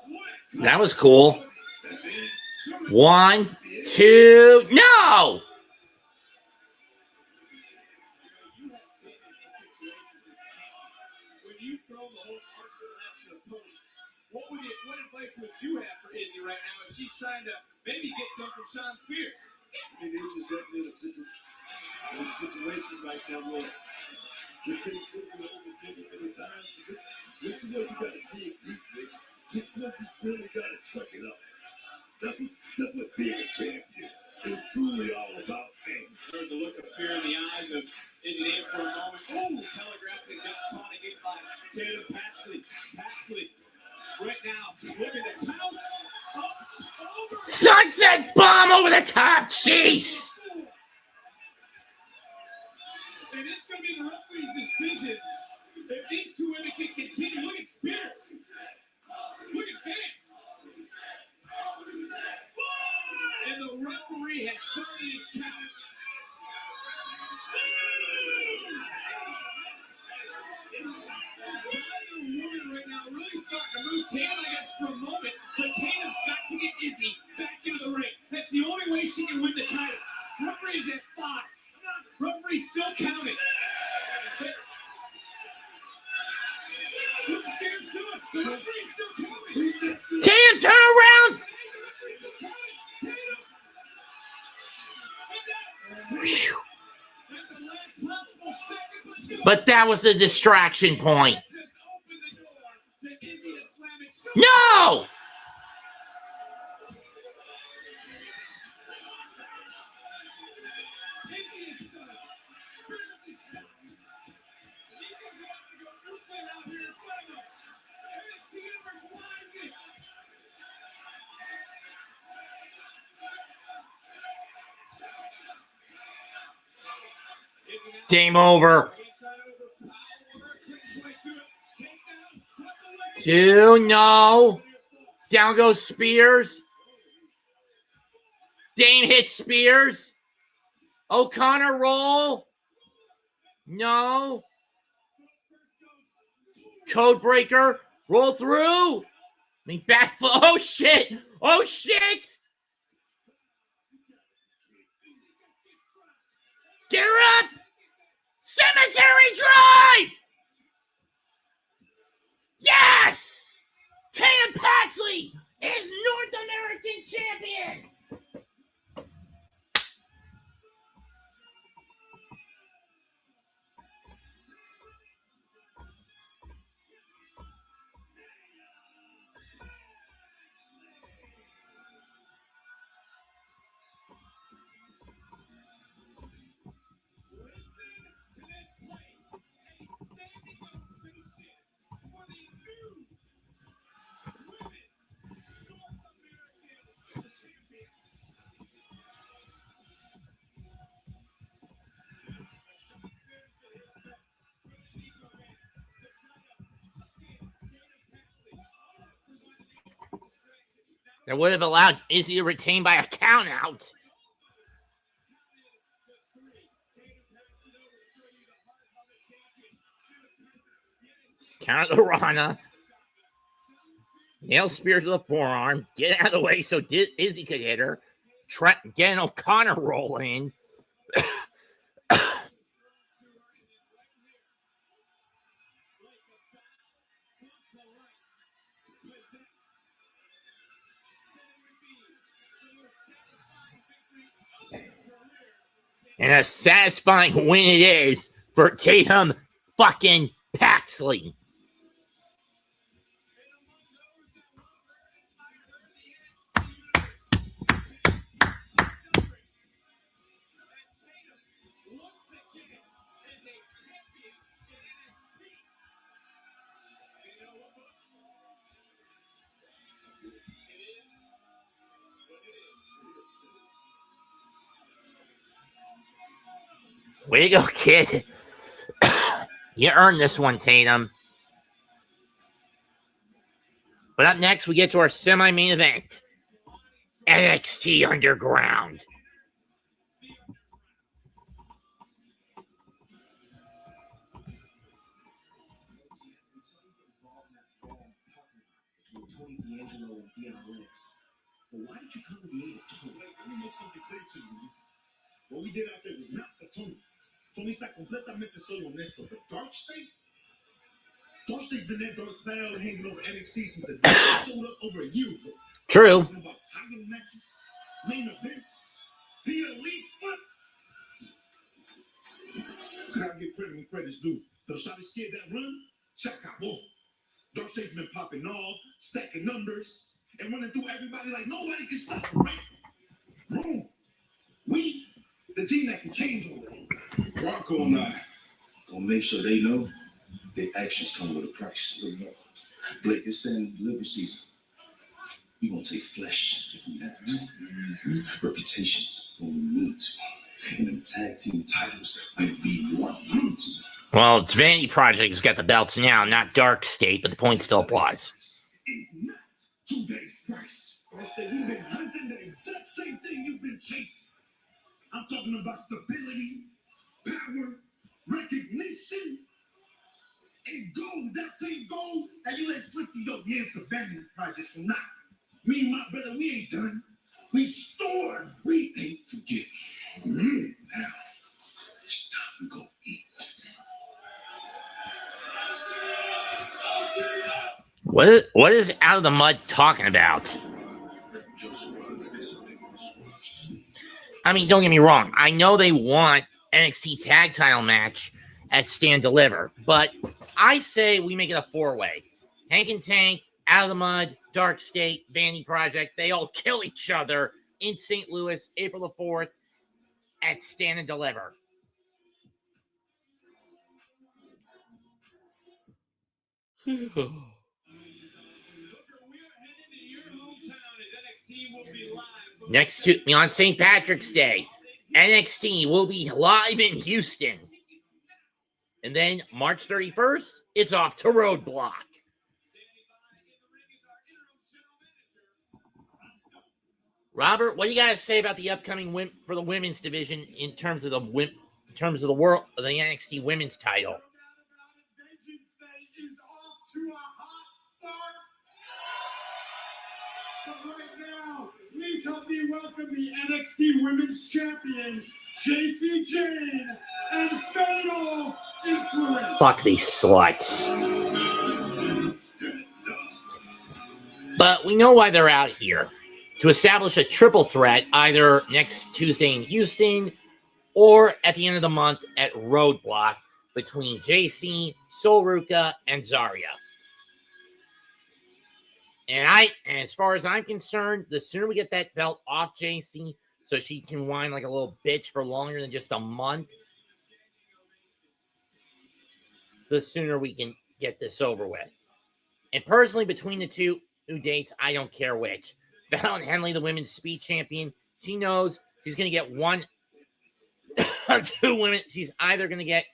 What a That was cool. That's it. 1, 2, no! You have been in these situations as a champion. When you've thrown the whole arsenal at your opponent, what would replace what you have for Izzy right now, and she's trying to maybe get some from Sean Spears. I mean, this is definitely a situation right now where this thing could be over many times. This is where you got to dig deep, man. This is where you really got to suck it up. That's what being a champion is truly all about, man. There was a look of fear in the eyes of Izzy Name for a moment. Oh, telegraphed and got caught again by Tatum Paxley. Paxley, right now, looking to pounce. Over. Sunset bomb over the top. Jeez. And it's going to be the referee's decision if these two women can continue. Look at Spears. Look at Vince. And the referee has started his count. Neither woman right now really starting to move. Tatum, I guess, for a moment, but Tatum's got to get Izzy back into the ring. That's the only way she can win the title. Referee's at 5. Referee's still counting. What's Spears doing? The referee's still counting. Tatum, turn around. But that was a distraction point. No! Game over. 2, no. Down goes Spears. Dane hits Spears. O'Connor roll. No. Codebreaker. Roll through. Backflip. Oh, shit. Oh, shit. Get her up. Cemetery Drive. Yes. Tatum Paxley is North American champion. That would have allowed Izzy to retain by a count out. Count the Rana. Nail Spears with a forearm. Get out of the way so Izzy could hit her. Get an O'Connor roll in. And a satisfying win it is for Tatum fucking Paxley. Way to go, kid. You earned this one, Tatum. But up next, we get to our semi-main event. NXT Underground. But why did you come to the aid of Tony? Let me make something clear to you. What we did out there was not for Tony. Tony está completamente solo honesto. The Dark State Darcy's been that dark cloud hanging over NXT since the day it showed up over a year ago. True. Talking about title matches, main events, the elite spot. Gotta give credit when credit's due. The shot is scared that run, check out more. Darcy's been popping off, stacking numbers, and running through everybody like nobody can stop him, right? Wrong. We, the team that can change all that. Bronco and I gonna make sure they know their actions come with a price. Blake, it's in delivery season. We gonna take flesh if we have to. Reputations when we need to. And them tag team titles when we want them to. Well, it's Vanity Project's got the belts now, not Dark State, but the point still applies. It's not today's price. You've been hunting the exact same thing you've been chasing. I'm talking about stability, power, recognition, and gold. That same gold that you let slip through your hands to Vanity Projects and not. Me and my brother, we ain't done. We stored. We ain't forgetting. Now, it's time to go eat. What is Out of the Mud talking about? I mean, don't get me wrong. I know they want NXT tag title match at Stand Deliver, but I say we make it a 4-way. Hank and Tank, Out of the Mud, Dark State, Vanity Project, they all kill each other in St. Louis, April the 4th at Stand and Deliver. Next to me on St. Patrick's Day, NXT will be live in Houston. And then March 31st, it's off to Roadblock. Robert, what do you got to say about the upcoming for the women's division in terms of the world of the NXT women's title? Vengeance Day is off to a hot start. But right now, please help me welcome the NXT Women's Champion, JC Jane, and Fatal Influence. Fuck these sluts. But we know why they're out here. To establish a triple threat either next Tuesday in Houston or at the end of the month at Roadblock between JC, Sol Ruca, and Zarya. And as far as I'm concerned, the sooner we get that belt off JC so she can whine like a little bitch for longer than just a month, the sooner we can get this over with. And personally, between the two dates, I don't care which. Fallon Henley, the women's speed champion, she knows she's going to get one or two women. She's either going to get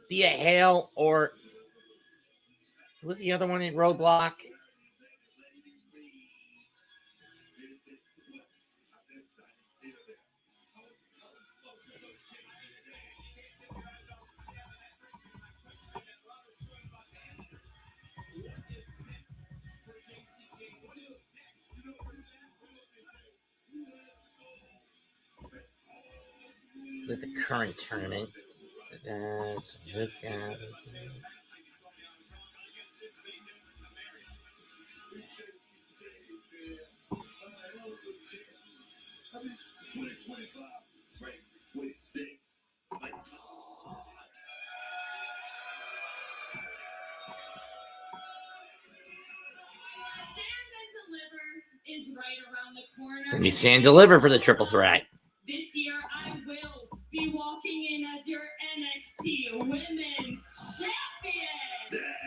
Thea Hale or who was the other one in Roadblock? With the current tournament. Is right around the corner. Let me Stand Deliver for the triple threat. This year, I will be walking in as your NXT Women's Champion.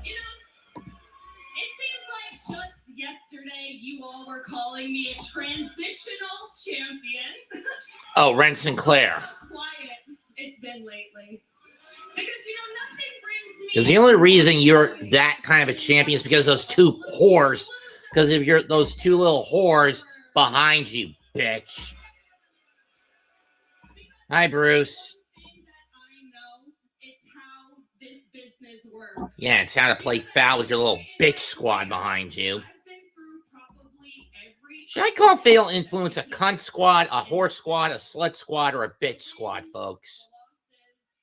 You know, it seems like just yesterday you all were calling me a transitional champion. Oh, Ren Sinclair. How quiet it's been lately. Because, you know, nothing brings me... Because the only reason you're that kind of a champion is because those two whores. Because if you're those two little whores behind you, bitch. Hi, Bruce. Yeah, it's how to play foul with your little bitch squad behind you. Should I call Fatal Influence a cunt squad, a whore squad, a slut squad, or a bitch squad, folks?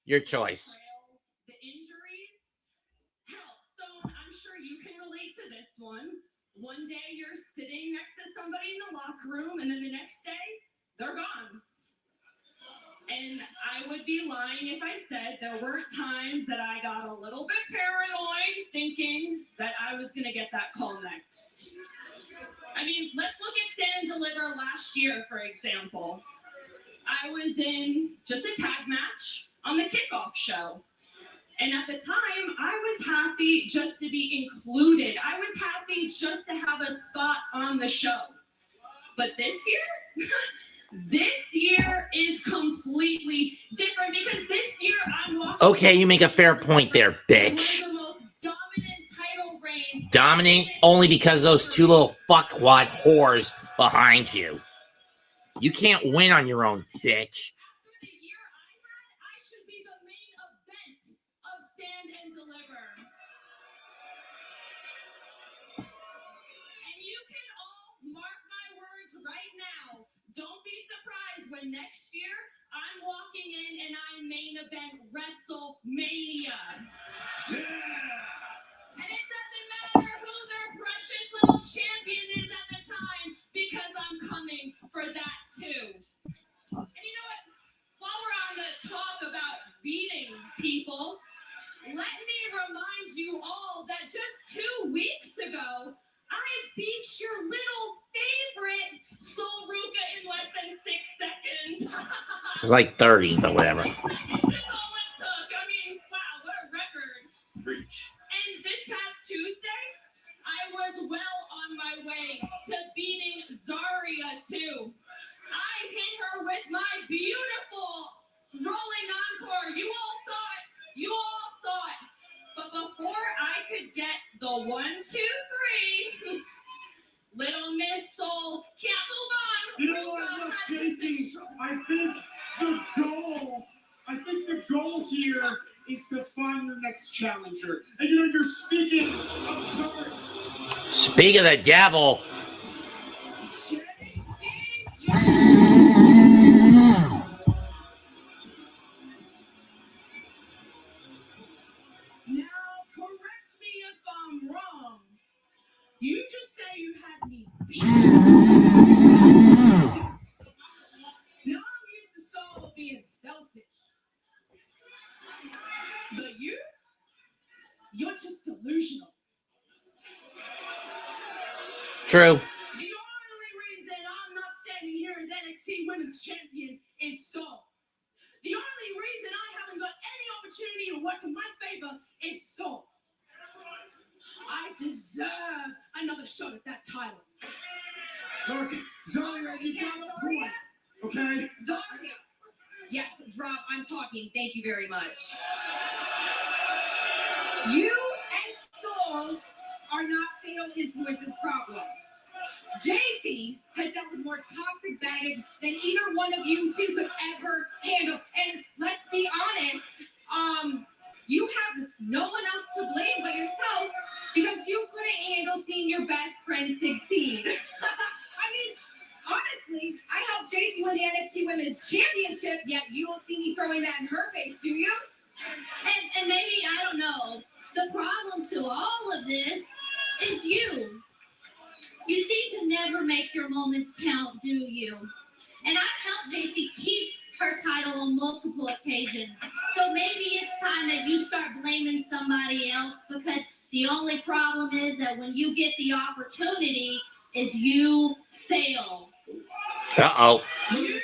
Your choice. The injuries. Hell, Stone, I'm sure you can relate to this one. One day you're sitting next to somebody in the locker room, and then the next day, they're gone. And I would be lying if I said there weren't times that I got a little bit paranoid thinking that I was going to get that call next. I mean, let's look at Stand and Deliver last year, for example. I was in just a tag match on the kickoff show. And at the time, I was happy just to be included. I was happy just to have a spot on the show. But this year, this year is completely different because this year I'm walking. Okay, you make a fair point there, bitch. One of the most dominant title reigns. Dominant only because those two little fuckwad whores behind you. You can't win on your own, bitch. After the year I had, I should be the main event of Stand and Deliver. And you can all mark my words right now. Don't be surprised when next year I'm walking in and I main event WrestleMania. And it doesn't matter who their precious little champion is at the time because I'm coming for that too. And you know what? While we're on the talk about beating people, let me remind you all that just 2 weeks ago, I beat your little favorite Soul Ruka in less than 6 seconds. It was like 30, but whatever. 6 seconds is all it took. I mean, wow, what a record. Reach. And this past Tuesday, I was well on my way to beating Zarya too. I hit her with my beautiful rolling encore. You all saw it. You all saw it. But before I could get the 1, 2, 3, Little Miss Soul can't move on. You know what, look, JC, I think the goal here is to find the next challenger. And you know, you're speaking, I'm sorry. Speak of the devil. Now, correct me if I'm wrong. You just say you had me beat. Now I'm used to Saul being selfish. But you're just delusional. True. The only reason I'm not standing here as NXT Women's Champion is Saul. The only reason I haven't got any opportunity to work in my favor is Saul. I deserve another shot at that title. Look, Zarya, you got a point, okay? Zarya. Yes, drop. I'm talking. Thank you very much. You and Saul are not Fatal Influence's problem. JC has dealt with more toxic baggage than either one of you two could ever handle. And let's be honest, you have no one else to blame but yourself because you couldn't handle seeing your best friend succeed. I mean, honestly, I helped JC win the NXT Women's Championship, yet you don't see me throwing that in her face, do you? And maybe, I don't know, the problem to all of this is you. You seem to never make your moments count, do you? And I've helped JC keep her title on multiple occasions. So maybe it's time that you start blaming somebody else because the only problem is that when you get the opportunity is you fail. Uh-oh. You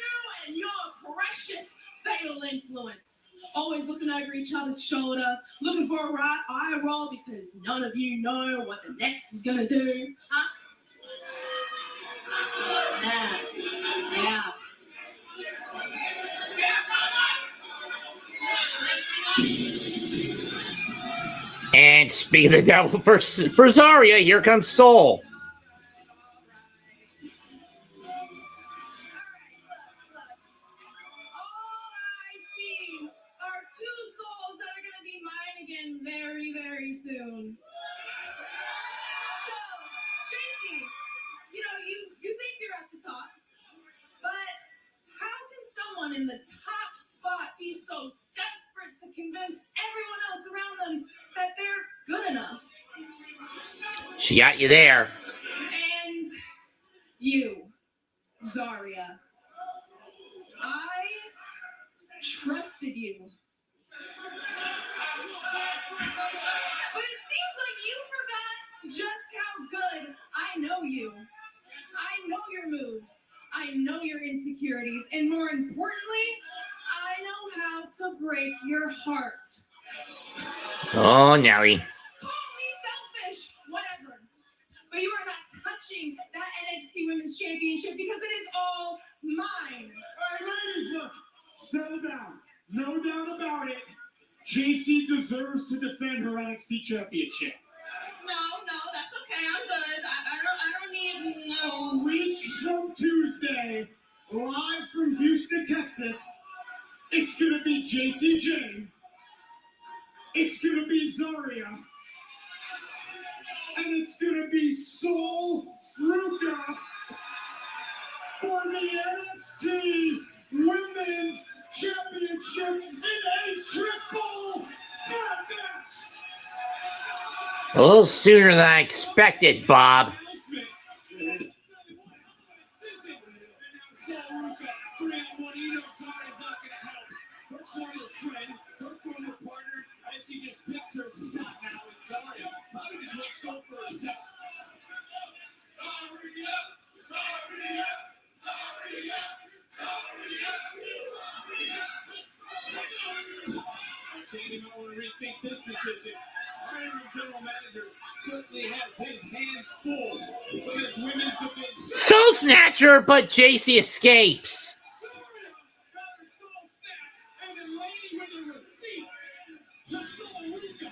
and your precious Fatal Influence. Always looking over each other's shoulder, looking for a right eye roll because none of you know what the next is going to do. Huh? Yeah. And speak of the devil for Zarya, here comes Soul. Very, very soon. So, JC, you know, you think you're at the top, but how can someone in the top spot be so desperate to She got you there. And you, Zarya. I trusted you. But it seems like you forgot just how good I know you. I know your moves. I know your insecurities. And more importantly, I know how to break your heart. Oh, Nelly. Call me selfish, whatever. But you are not touching that NXT Women's Championship because it is all mine. All right, ladies, look, settle down. No doubt about it. JC deserves to defend her NXT Championship. No, that's okay. I'm good. I don't need no. A week from Tuesday, live from Houston, Texas, it's gonna be JC Jane. It's gonna be Zarya. And it's gonna be Sol Ruka for the NXT Women's Championship in a triple threat match. A little sooner than I expected, Bob. She just picks her spot now with Zarya. Probably just went so for herself. Jamie might want to rethink this decision. Our interim general manager certainly has his hands full with this women's division. Soul Snatcher, but JC escapes. Zarya got her soul snatched, and then Lady with a receipt to Sol Ruka.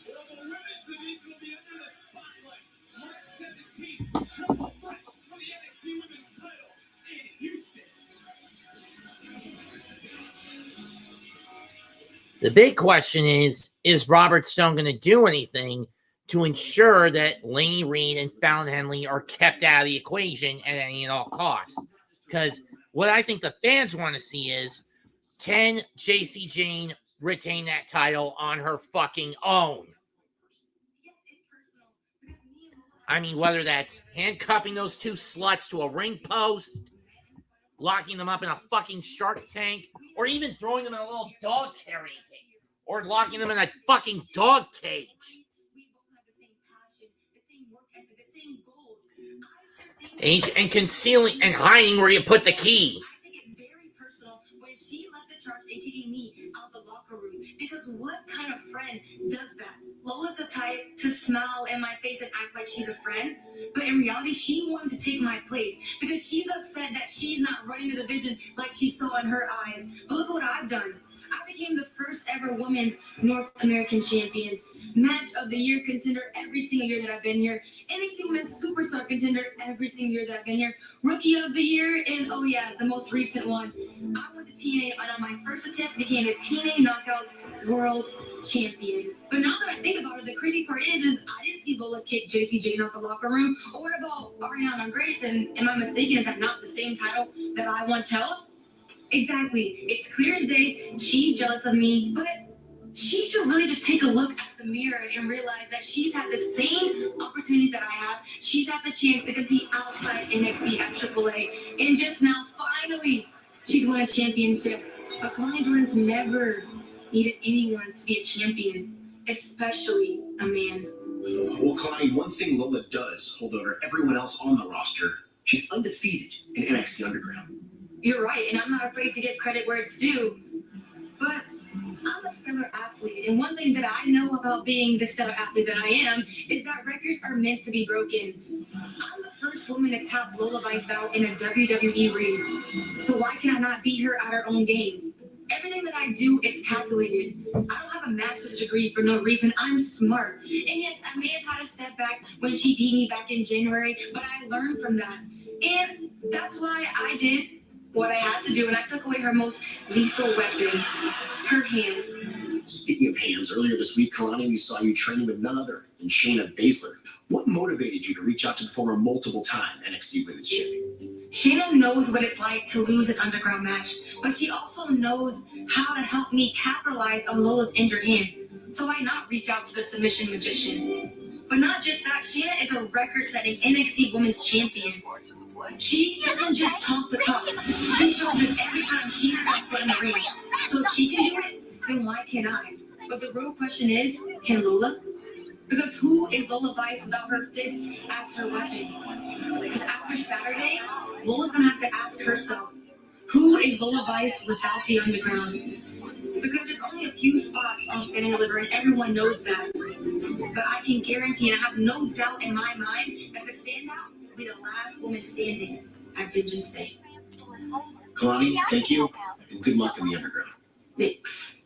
Well, the women's division will be under the spotlight March 17th. Triple threat for the NXT Women's title in Houston. The big question is Robert Stone going to do anything to ensure that Laney Reed and Fallon Henley are kept out of the equation at any and all costs? Because what I think the fans want to see is, can JC Jane retain that title on her fucking own? I mean, whether that's handcuffing those two sluts to a ring post, locking them up in a fucking shark tank, or even throwing them in a little dog carrying cage, or locking them in a fucking dog cage. And concealing and hiding where you put the key. I take it very personal when she left the charge and kicking me out the locker room. Because what kind of friend does that? Lola's the type to smile in my face and act like she's a friend. But in reality, she wanted to take my place because she's upset that she's not running the division like she saw in her eyes. But look at what I've done. I became the first ever women's North American champion. Match of the year contender every single year that I've been here. NXT Women's Superstar contender every single year that I've been here. Rookie of the year, and oh yeah, the most recent one. I went to TNA and on my first attempt became a TNA Knockouts World Champion. But now that I think about it, the crazy part is I didn't see Lola kick JC Jane out the locker room. Or what about Ariana Grace? And am I mistaken? Is that not the same title that I once held? Exactly. It's clear as day she's jealous of me, but she should really just take a look at the mirror and realize that she's had the same opportunities that I have. She's had the chance to compete outside NXT at AAA. And just now, finally, she's won a championship. But Kalani Jordan's never needed anyone to be a champion, especially a man. Well, Kalani, one thing Lola does hold over everyone else on the roster, she's undefeated in NXT Underground. You're right, and I'm not afraid to give credit where it's due. But I'm a stellar athlete, and one thing that I know about being the stellar athlete that I am is that records are meant to be broken. I'm the first woman to tap Lola Vice out in a WWE ring, so why can I not beat her at her own game? Everything that I do is calculated. I don't have a master's degree for no reason. I'm smart. And yes, I may have had a setback when she beat me back in January, but I learned from that. And that's why I did what I had to do, and I took away her most lethal weapon, her hand. Speaking of hands, earlier this week, Kalani, we saw you training with none other than Shayna Baszler. What motivated you to reach out to the former multiple-time NXT Women's Champion? Shayna knows what it's like to lose an underground match, but she also knows how to help me capitalize on Lola's injured hand. So why not reach out to the submission magician? But not just that, Shayna is a record-setting NXT Women's Champion. She doesn't just talk the talk. She shows it every time she steps foot in the ring. So if she can do it, then why can't I? But the real question is, can Lola? Because who is Lola Vice without her fist as her weapon? Because after Saturday, Lola's gonna have to ask herself, who is Lola Vice without the underground? Because there's only a few spots on Stand and Deliver, and everyone knows that. But I can guarantee, and I have no doubt in my mind, that the standout will be the last woman standing at Vengeance Day. Kalani, thank you, and good luck in the underground. Thanks.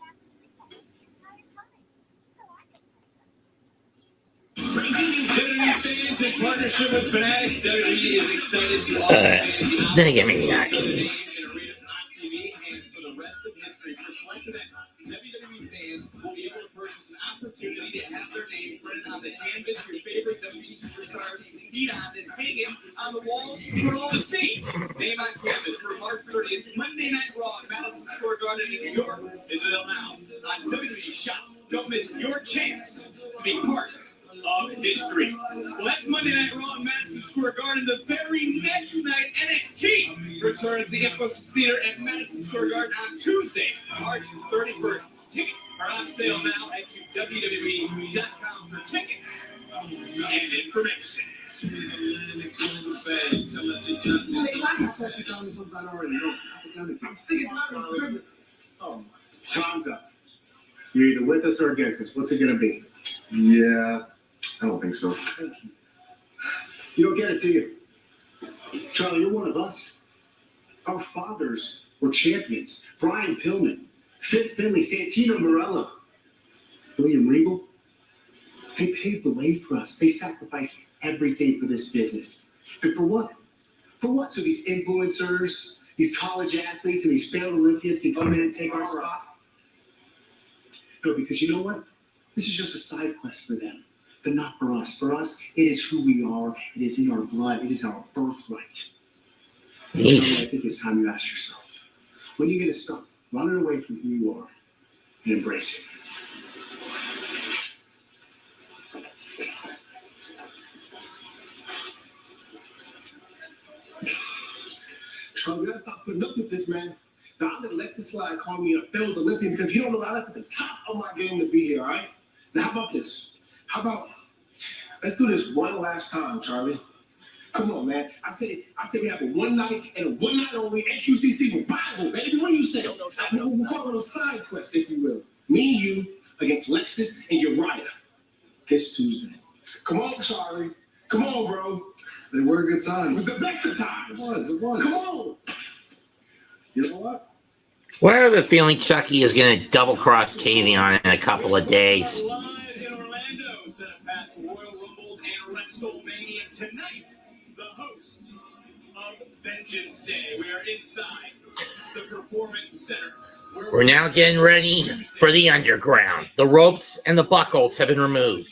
Fans in partnership with Fanatics, WWE is excited to offer fans the Then again, maybe not. option to name and arena on TV, and for the rest of history, for select events, WWE fans will be able to purchase an opportunity to have their name printed on the canvas your favorite WWE superstars compete on and hanging on the walls for all to see. Name on canvas for March 30th, Monday Night Raw at Madison Square Garden in New York. Visit them now on WWE Shop. Don't miss your chance to be part of history. Well, that's Monday Night Raw in Madison Square Garden. The very next night, NXT returns to the Infosys Theater at Madison Square Garden on Tuesday, March 31st. Tickets are on sale now at WWE.com for tickets and information. I'm sick and tired of it. Oh, time's up. You're either with us or against us. What's it gonna be? Yeah, I don't think so. You don't get it, do you? Charlie, you're one of us. Our fathers were champions. Brian Pillman, Fit Finley, Santino Marella, William Regal. They paved the way for us. They sacrificed everything for this business. And for what? For what? So these influencers, these college athletes, and these failed Olympians can come in and take our spot? No, because you know what? This is just a side quest for them, but not for us. For us, it is who we are. It is in our blood. It is our birthright. Charlie, I think it's time you ask yourself, when are you going to stop running away from who you are and embrace it? Charlie, we gotta stop putting up with this, man. Now, I'm gonna let this slide call me a failed Olympian because he don't know I left at the top of my game to be here, all right? Now, how about this? Let's do this one last time, Charlie. Come on, man. I say we have a one night and a one night only NQCC revival, baby. What do you say? We'll call it a side quest, if you will. Me and you against Lexus and Uriah this Tuesday. Come on, Charlie. Come on, bro. They were good It times. was the best of times. It was. Come on. You know what? Well, I have a feeling Chucky is going to double cross Tavion in a couple of days. Live in Orlando, set up past Royal Rumbles and WrestleMania tonight. The host of Vengeance Day. We are inside the Performance Center. We're now getting ready for the underground. The ropes and the buckles have been removed.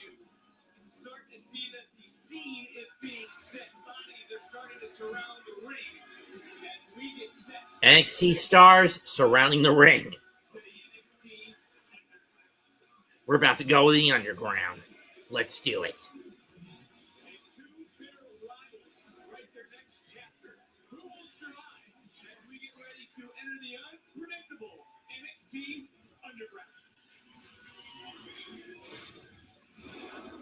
Start to see that the scene is being set. Bodies are starting to surround the ring as we get set NXT stars surrounding the ring. to the NXT. We're about to go to the underground. Let's do it. Two bitter rivals write their next chapter. Who will survive as we get ready to enter the unpredictable NXT Underground?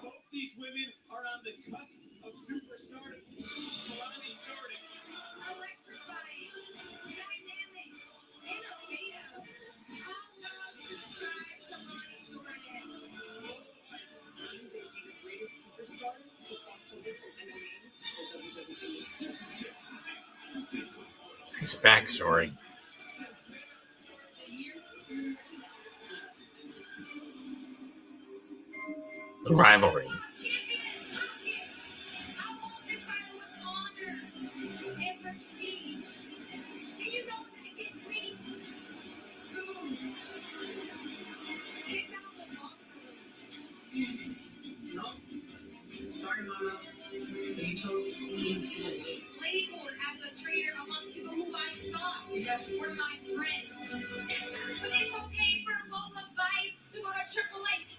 Both these women are on the cusp of superstardom. Kalani Jordan Electrifying, dynamic, innovative. All love describes Kalani Jordan. I'm the greatest superstar to cross over from MMA to WWE. His backstory. The rivalry. Champion is talking. I hold this title with honor and prestige. And you know what gets me? Boom. Kicked out the locker room. No, sorry, Mama. You chose Team TNA. Labeled as a traitor amongst people who I thought were my friends. But it's okay for Lola Vice to go to Triple H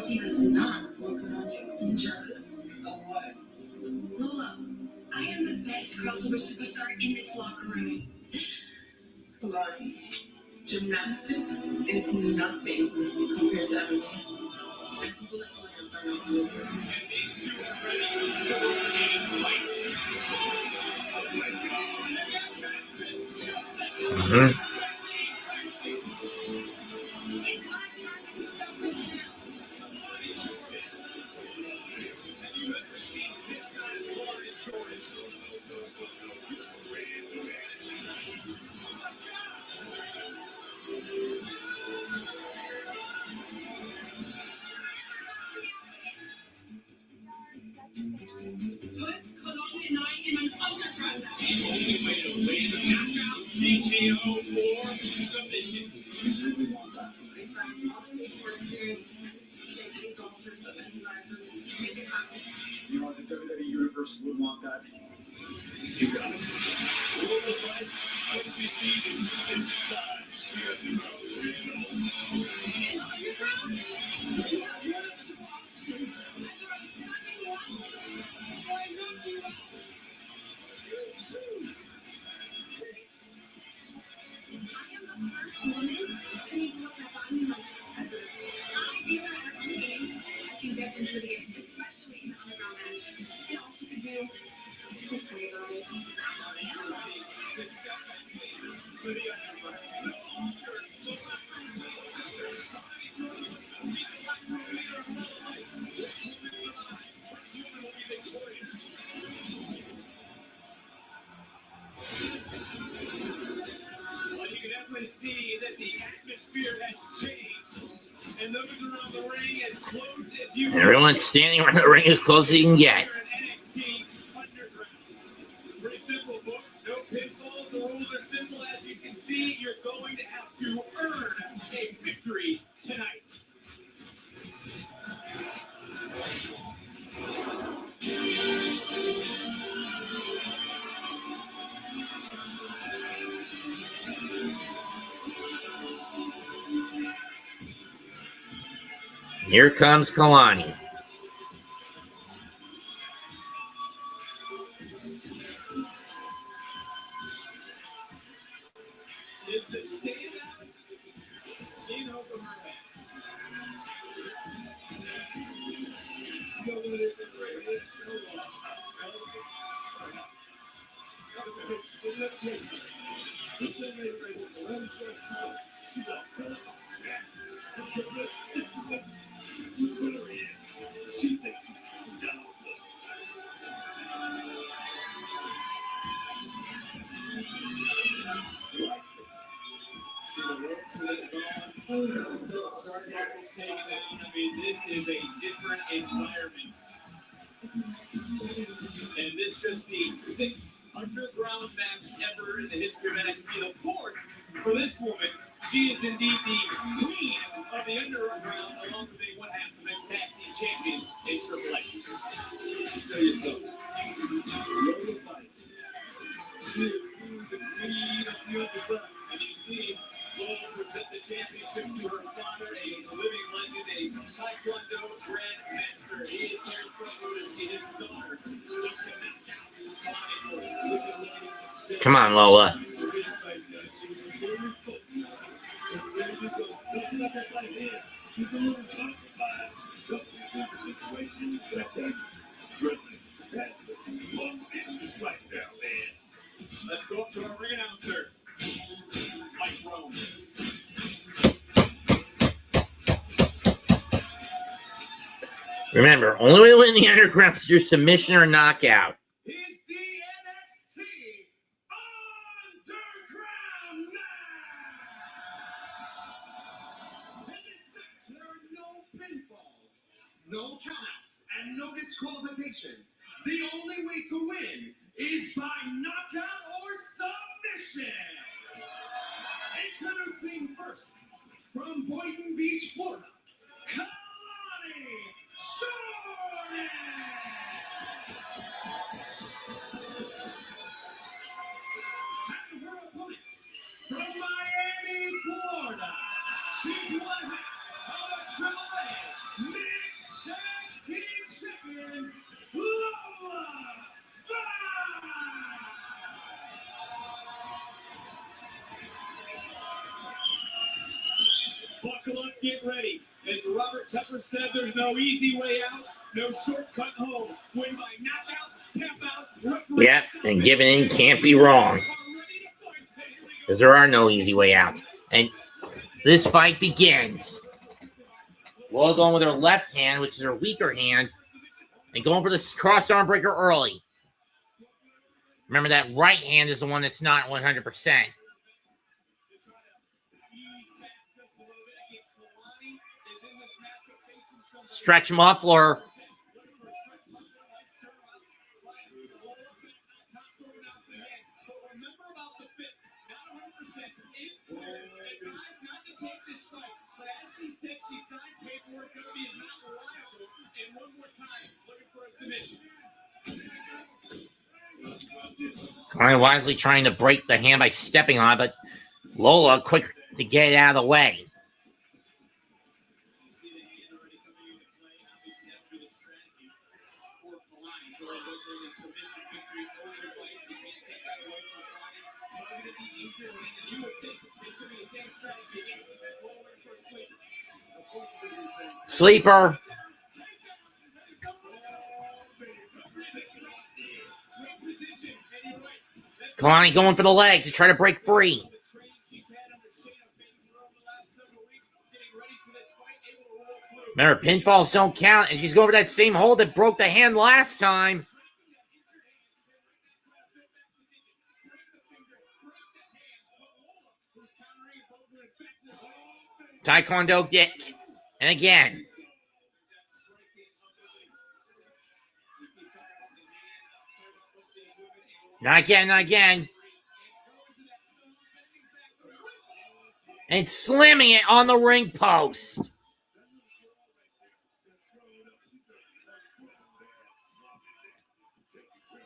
see this not. Well, good on you. I'm jealous. Of what? Lola, I am the best crossover superstar in this locker room. Pilates. Gymnastics is nothing compared to MMA. And people like Williams are not good. And these two are ready for a fight. Oh my God! I got breakfast just like Mhm. It's my time to stop this now. Have you ever seen this size bar in Jordan? Put Kalani and I in an underground match. The only way to win: knockout, TKO, or submission. You really want that? I signed all the paperwork here in NXT and doctors of any library. Make it happen. You know, the WWE Universe would want that. You got it. All the fights undefeated inside the underground. In underground, you have one of two options. Either I'm attacking one, or I knock you out. You choose. I am the first woman to make what's up on my ever. I feel that at any game, I can get into the game, especially in an underground match. And all she could do was pray about it. This guy to the underground. Well, you can definitely see that the atmosphere has changed, and those around the ring as close as you can. Everyone's standing around the ring as close as you can get. Here at NXT Underground. Pretty simple, book. No pitfalls. The rules are simple. As you can see, you're going to have to earn a victory tonight. Here comes Kalani. Is the standout in over her head. Taken down. I mean, this is a different environment. And this is just the 6th underground match ever in the history of NXT. The 4th for this woman. She is indeed the queen of the underground, along with the What Happens Next Tag Team Champions in Triple H. Tell you something. You're the fight. You're the queen of the underground. And you see, Lola present the championship to her father, a living legend, a Taekwondo grandmaster. He is here for to see his daughter look to knock out. Come on, Lola. She's a little compromised, situation, but I tell you, right now, man. Let's go up to our ring announcer, Mike Rome. Remember, only way to win the underground is through submission or knockout. It's the NXT Underground match! In this match, there are no pinfalls, no countouts, and no disqualifications. The only way to win is by knockout or submission. Introducing first, from Boynton Beach, Florida, Kalani Jordan. And her opponent, from Miami, Florida, she's one half of the Triple A Mid get ready. As Robert Tepper said, there's no easy way out, no shortcut home. Win by knockout, tap out, referee. Yep, and giving in can't be wrong. Because there are no easy way out. And this fight begins. Lola going with her left hand, which is her weaker hand, and going for this cross arm breaker early. Remember, that right hand is the one that's not 100%. Stretch muffler. She said she signed paperwork, gonna be not reliable, and one more time, looking for a submission. Klein wisely trying to break the hand by stepping on it, but Lola quick to get it out of the way. Sleeper. Kalani going for the leg to try to break free. Remember, pinfalls don't count, and she's going for that same hold that broke the hand last time. Taekwondo kick. And again. Not again, not again. And slamming it on the ring post.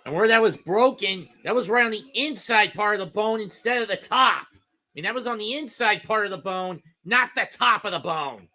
And where that was broken, that was right on the inside part of the bone instead of the top. I mean, that was on the inside part of the bone, not the top of the bone.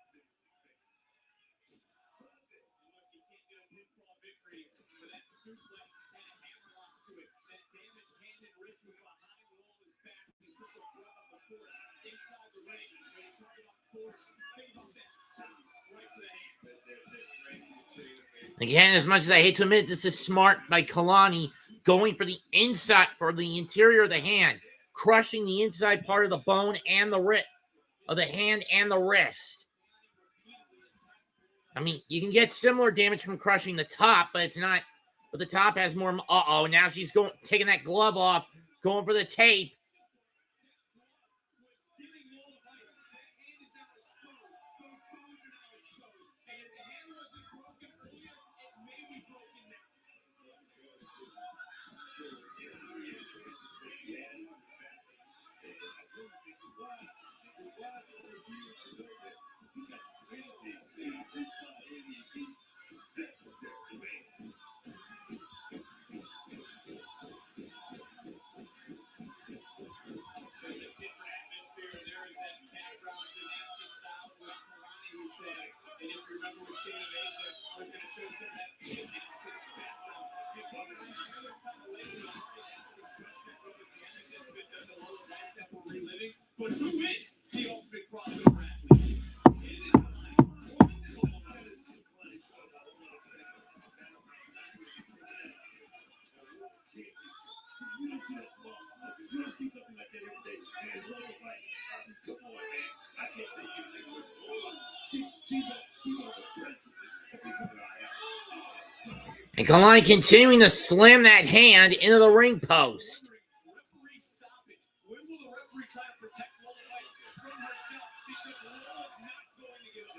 Again, as much as I hate to admit, this is smart by Kalani, going for the inside, for the interior of the hand, crushing the inside part of the bone and the wrist, of the hand and the wrist. I mean, you can get similar damage from crushing the top, but it's not. But the top has more. Now she's taking that glove off, going for the tape. And if you remember with Shane of Asia, I was going to show some of that gymnastics background. I know it's kind of late to ask this question of the damage that's been done to Lola Vice that we're reliving, but who is the ultimate crossover athlete? Is it Kalani or is it Lola Vice? You don't see that tomorrow. You don't see something like that every day. And Lola Vice, I mean, come on, man. I can't take anything away from Lola. She's on the precipice of becoming our athlete. And Kalani continuing to slam that hand into the ring post. Referee stoppage. When will the referee try to protect Lola Vice from herself? Because Lola's not going to give up.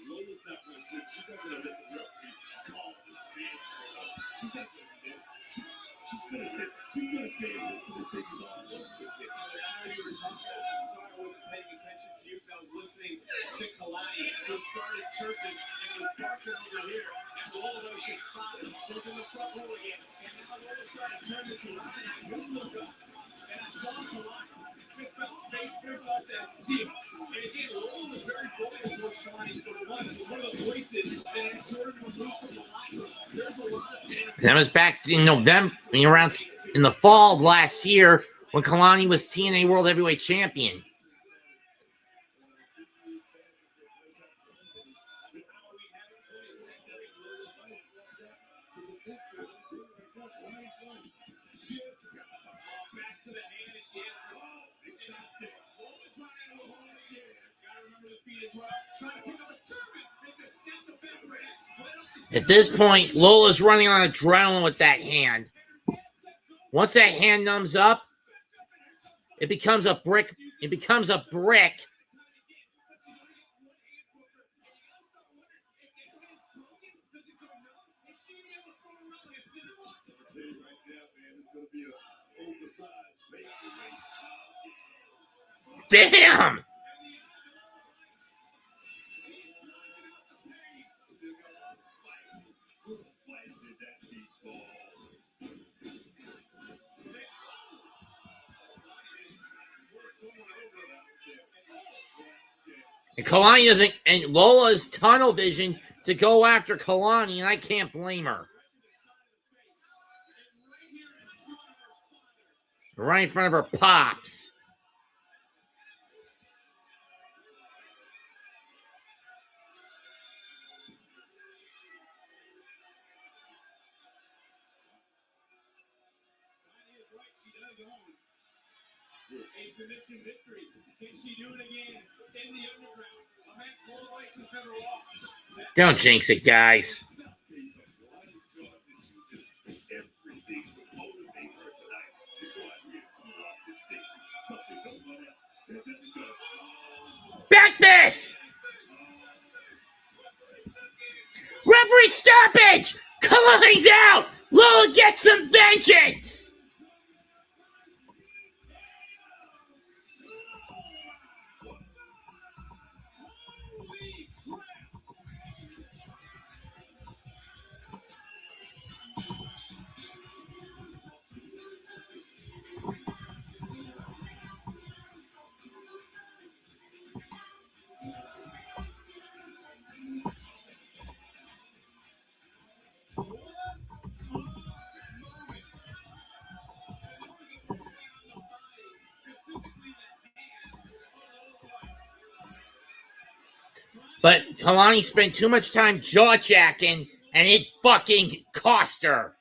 Lola's not going to quit. She's not going to let the referee call this man. She's not going to do that. She's going to stay to the thing is all over. I know you were talking about that. I'm sorry I wasn't paying attention to you because I was listening to Kalani, who started chirping and was barking over here. And Lola Vice just spotted him. Was in the front row again. And now Lola started to turn this around. And I just looked up. And I saw Kalani just bounce face first off that steel. And again, Lola was very loyal towards Kalani for once. It's one of the voices that had Jordan removed from the locker room. There's a lot of That was back in November, around in the fall of last year, when Kalani was TNA World Heavyweight Champion. At this point, Lola's running on adrenaline with that hand. Once that hand numbs up, it becomes a brick. It becomes a brick. Damn! And Kalani doesn't, and Lola's tunnel vision to go after Kalani, and I can't blame her. Right in front of her pops. A submission victory. Can she do it again in the underground? A match Lola Vice has never lost. Don't jinx it, guys. Back this! Referee stoppage! Kalani's out! Lola gets some vengeance! But Kalani spent too much time jaw-jacking, and it fucking cost her.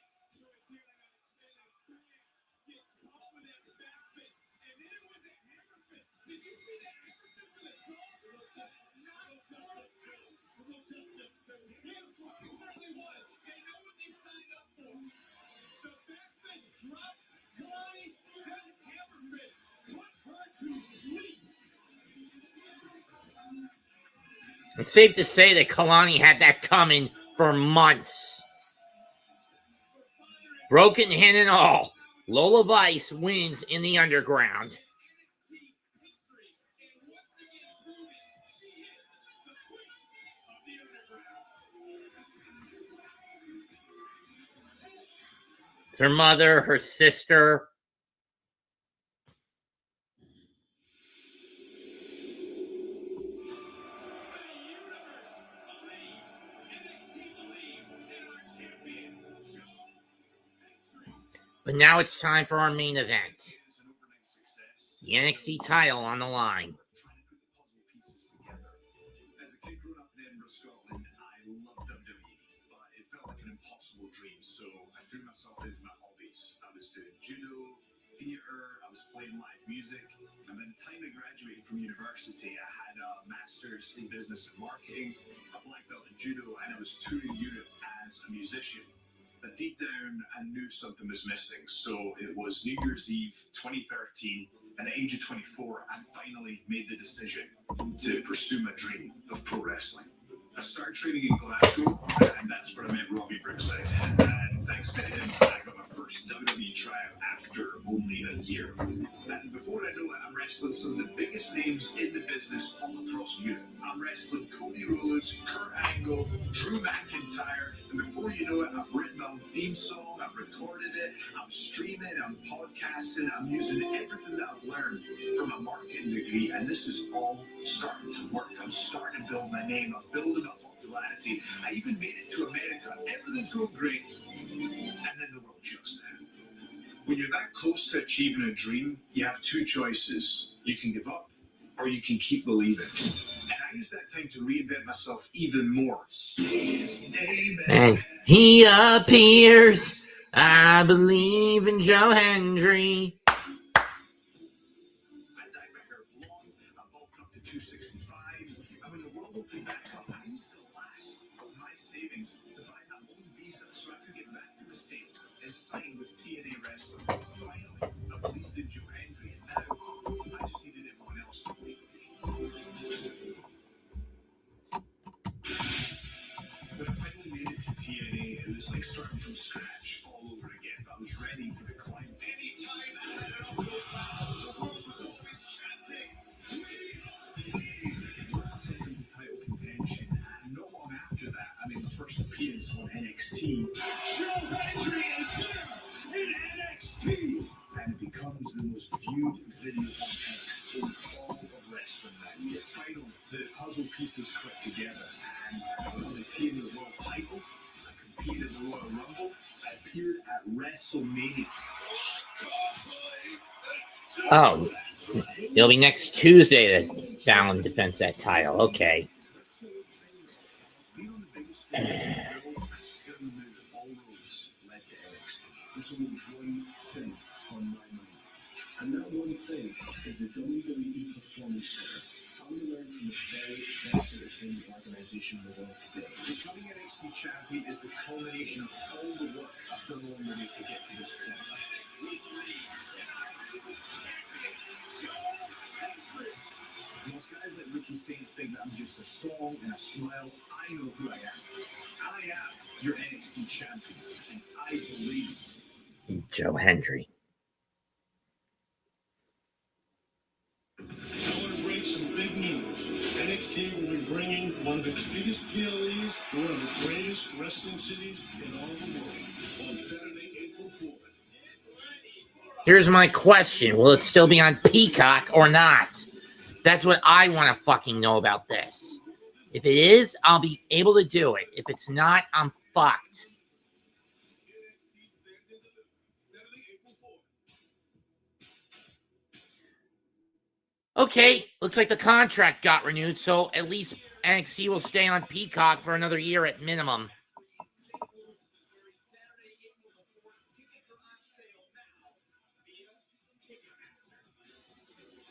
It's safe to say that Kalani had that coming for months. Broken hand and all, Lola Vice wins in the underground. Her mother, her sister. But now it's time for our main event. The NXT title on the line. As a kid growing up in Edinburgh, Scotland, I loved WWE, but it felt like an impossible dream, so I threw myself into my hobbies. I was doing judo, theatre, I was playing live music, and by the time I graduated from university, I had a master's in business and marketing, a black belt in judo, and I was touring Europe as a musician. But deep down, I knew something was missing, so it was New Year's Eve 2013. At the age of 24, I finally made the decision to pursue my dream of pro wrestling. I started training in Glasgow, and that's where I met Robbie Brookside. And thanks to him, I got my first WWE tryout after only a year. And before I know it, I'm wrestling some of the biggest names in the business all across Europe. I'm wrestling Cody Rhodes, Kurt Angle, Drew McIntyre, and before you know it, I've written my own theme song, I've recorded it, I'm streaming, I'm podcasting, I'm using everything that I've learned from a marketing degree, and this is all starting to work. I'm starting to build my name, I'm building up popularity. I even made it to America. Everything's going great, and then the world shuts down. When you're that close to achieving a dream, you have two choices. You can give up, or you can keep believing. And I used that time to reinvent myself even more. And he appears. I believe in Joe Hendry. I dyed my hair blonde. I bulked up to 265. I'm in the like starting from scratch all over again. I was ready for the climb. Anytime I had an uphill battle, the world was always chanting, second to title contention. And not long after that, I mean, the first appearance on NXT. Joe Hendry is here in NXT! And it becomes the most viewed video on X in all of wrestling that year. Finally, the puzzle pieces click together, and I won the TNA World title, I competed in the Royal Rumble, I appeared at WrestleMania. Oh, it'll be next Tuesday that Fallon defends that title. Okay. Being on the biggest stage in the world, I still knew that all roads led to NXT. There's only one thing on my mind. And that one thing is the WWE Performance Center. I want to learn from the very best entertainment organization in the world today. Becoming NXT champion is the culmination of all the work I've done along the way to get to this point. Most guys like Ricky Saints think that I'm just a song and a smile. I know who I am. I am your NXT champion, and I believe Joe Hendry. I want to break some big news. NXT will be bringing one of its biggest PLEs to one of the greatest wrestling cities in all the world on Saturday, April 4th. Here's my question. Will it still be on Peacock or not? That's what I want to fucking know about this. If it is, I'll be able to do it. If it's not, I'm fucked. Okay, looks like the contract got renewed, so at least NXT will stay on Peacock for another year at minimum.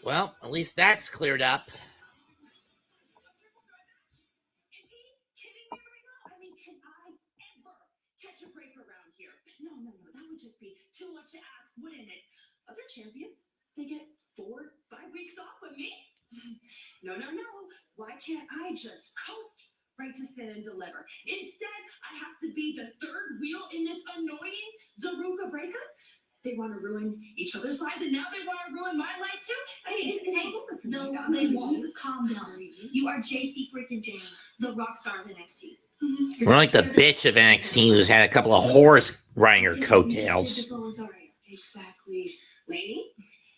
Well, at least that's cleared up. Is he kidding me right now? I mean, can I ever catch a break around here? No. That would just be too much to ask, wouldn't it? Other champions, they get 4-5 weeks off with me. No. Why can't I just coast right to Sin and Deliver? Instead, I have to be the third wheel in this annoying Zaruka breakup. They want to ruin each other's lives, and now they want to ruin my life too. Hey, no, they won't. Calm down. You are JC freaking Jane, the rock star of NXT. We're like the bitch of NXT who's had a couple of whores riding her coattails. Exactly. Lady,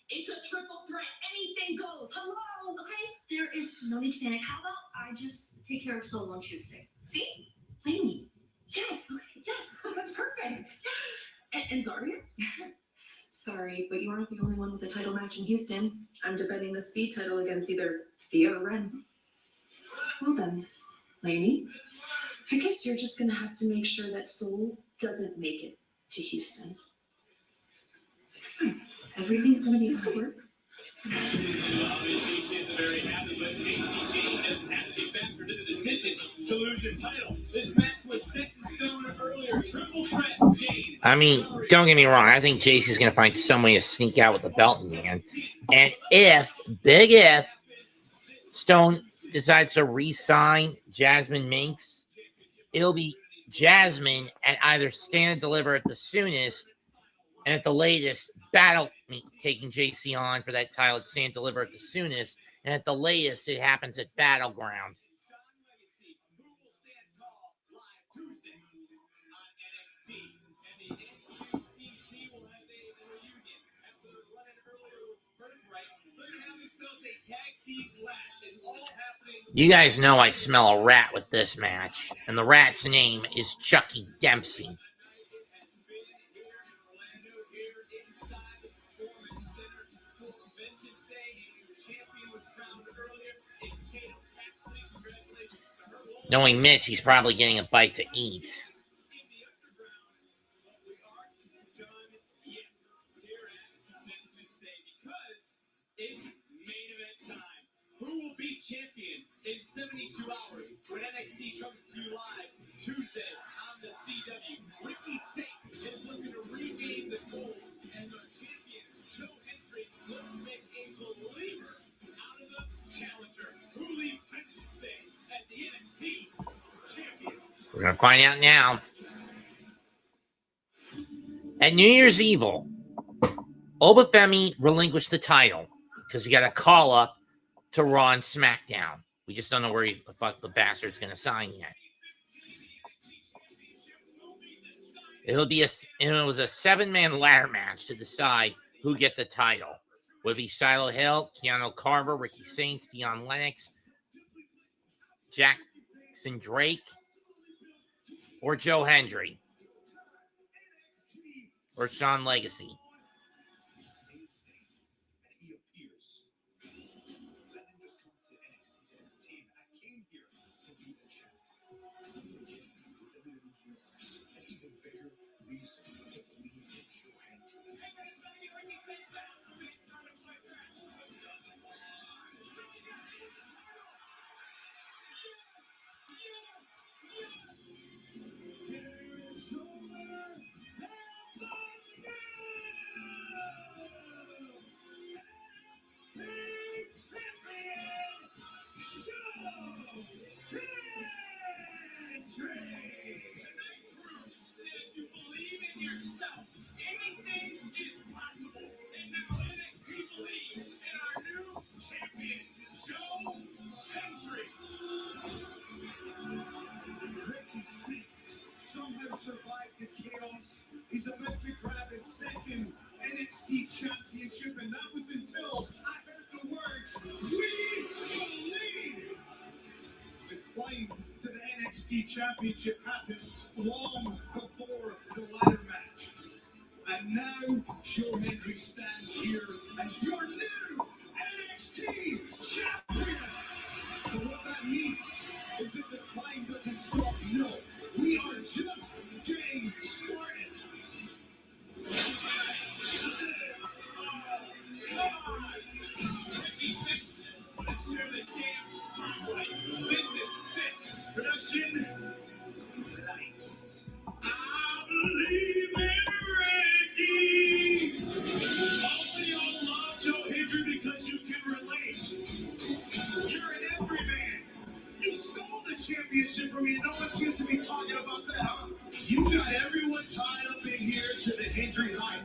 it's a triple threat. Anything goes. Hello. Okay, there is no need to panic. How about I just take care of Solo on Tuesday? See? Lady. Yes, that's perfect. And Zarya? Sorry, but you aren't the only one with a title match in Houston. I'm defending the speed title against either Thea or Ren. Well then, Lainey, I guess you're just gonna have to make sure that Soul doesn't make it to Houston. It's fine. Everything's gonna be covered. Obviously, she isn't very happy, but JC Jane doesn't have to be back for this decision to lose your title. This match was set in stone earlier. Triple threat, Jane. I mean, don't get me wrong. I think JC's going to find some way to sneak out with the belt in the end. And if, big if, Stone decides to re-sign Jasmine Minks, it'll be Jasmine at either Stand and Deliver at the soonest, and at the latest, Battle taking JC on for that title at Stand and Deliver at the soonest, and at the latest, it happens at Battleground. You guys know I smell a rat with this match, and the rat's name is Chucky Dempsey. Knowing Mitch, he's probably getting a bite to eat. Champion in 72 hours when NXT comes to you live Tuesday on the CW. Ricky Saints is looking to regain the gold, and the champion, Joe Hendry, looks to make a believer out of the challenger who leaves Vengeance Day as the NXT champion. We're going to find out now. At New Year's Evil, Obafemi relinquished the title because he got a call up to Raw and SmackDown. We just don't know where the fuck the bastard's going to sign yet. It was a 7-man ladder match to decide who get the title. Would it be Shiloh Hill, Keanu Carver, Ricky Saints, Deion Lennox, Jackson Drake, or Joe Hendry, or Sean Legacy? Somehow survived the chaos. He's about to grab his second NXT championship, and that was until I heard the words, "We believe." The climb to the NXT championship happened long before the ladder match. And now Joe Hendry stands here as your new NXT champion. But what that means is that the climb doesn't stop. No, we are just getting started. Come on! Let's share the damn spotlight. This is sick. Production lights. I believe in Ricky. Hopefully y'all love Joe Hendry because you can relate. You're an everyman. You stole the championship from me, and no one seems to be talking about that, huh? You got everyone tied up in here to the Hendry hype.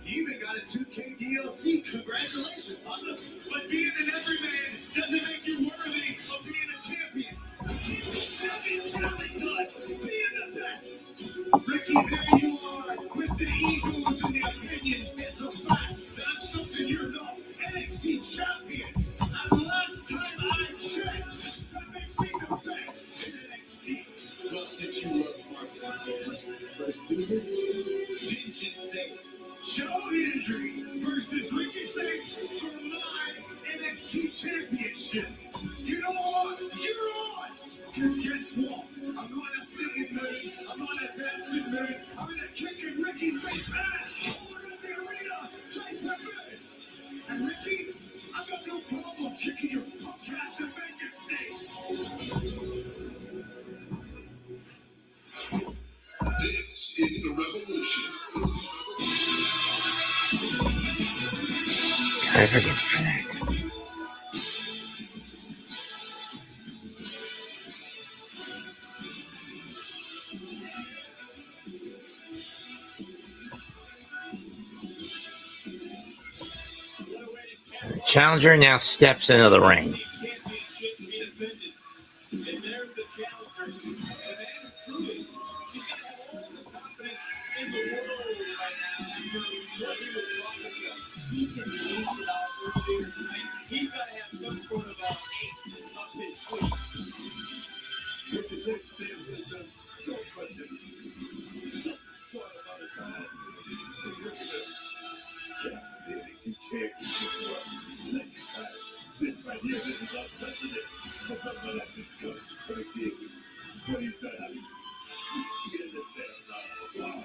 You even got a 2K DLC. Congratulations, partner. But being an everyman doesn't make you worthy of being a champion. Every talent does. Being the best. Ricky, there you are with the egos and the opinions. It's a fact that I'm something you're not. NXT champion. And the last time I checked, that makes me the best in NXT. Well, since you love Mark so much, let's do this. Vengeance Day. Joe Hendry versus Ricky Saints for my NXT championship. You know what? You're on. Because guess what? I'm not a singing mood. I'm not a dancing mood. I'm in a kicking Ricky Saints ass all around the arena type of mood. And Ricky, I got no problem kicking your punk ass in Vengeance Day. This is the revolution. I forget that. The challenger now steps into the ring. Championship to be defended. And there's the challenger. And truly, he's got all the confidence in the world right now after what he was talking about. He can see without earlier tonight. He's got to have some sort of ace up his sleeve. With his experience, done so much of what about a time to look at the championship for a second time. This right here, this is unprecedented for someone like this coach for the kid. What he's done, I mean, he did this there. Wow.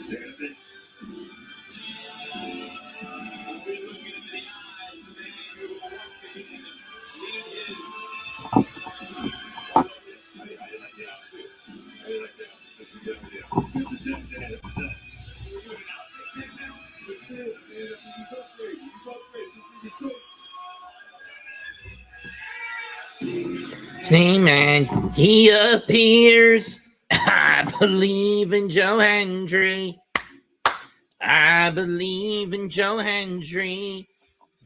Damn it. We're looking into the eyes of the man who wants to lead his. How you like that outfit? How you like that outfit? This is definitely there. This is definitely there. What's up? We're doing an outfit check now. That's it, man. He's upgraded. He's upgraded. This nigga sucks. See, man, he appears. I believe in Joe Hendry. I believe in Joe Hendry.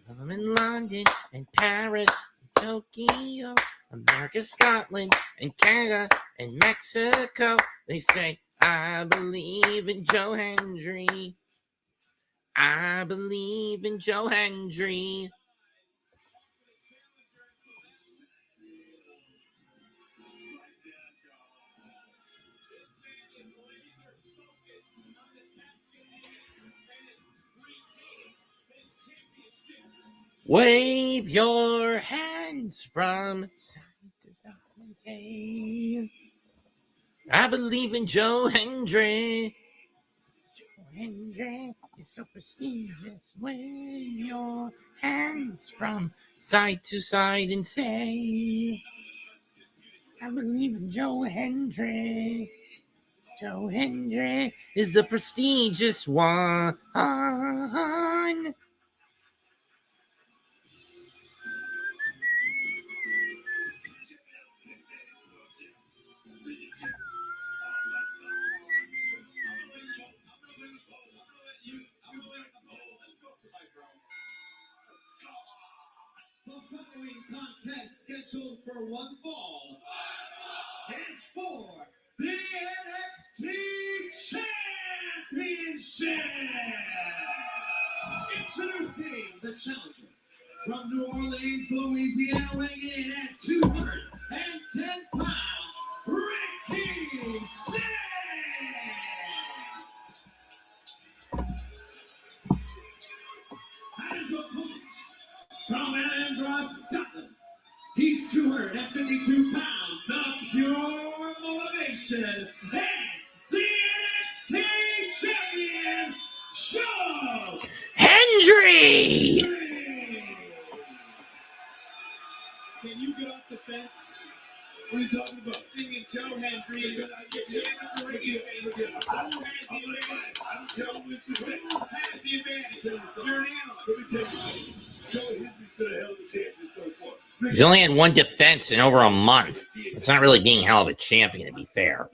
I'm in London and Paris, and Tokyo, America, Scotland, and Canada, and Mexico. They say, I believe in Joe Hendry. I believe in Joe Hendry. Wave your hands from side to side and say, I believe in Joe Hendry. Joe Hendry is so prestigious. Wave your hands from side to side and say, I believe in Joe Hendry. Joe Hendry is the prestigious one. The following contest scheduled for one fall is for the NXT Championship. Introducing the challenger from New Orleans, Louisiana, weighing in at 210 pounds, Ricky Six. His opponent from Edinburgh, Scotland, he's 252 pounds of pure motivation, and the NXT champion, Joe Hendry! Can you get off the fence? What are you talking about? Singing Joe Hendry and chanting Ricky's face. Who has the advantage? I'm telling you, who has the advantage? You're an analyst. Let me tell you something. Joe Hendry's been a hell of a champion so far. He's only had one defense in over a month. It's not really being hell of a champion, to be fair.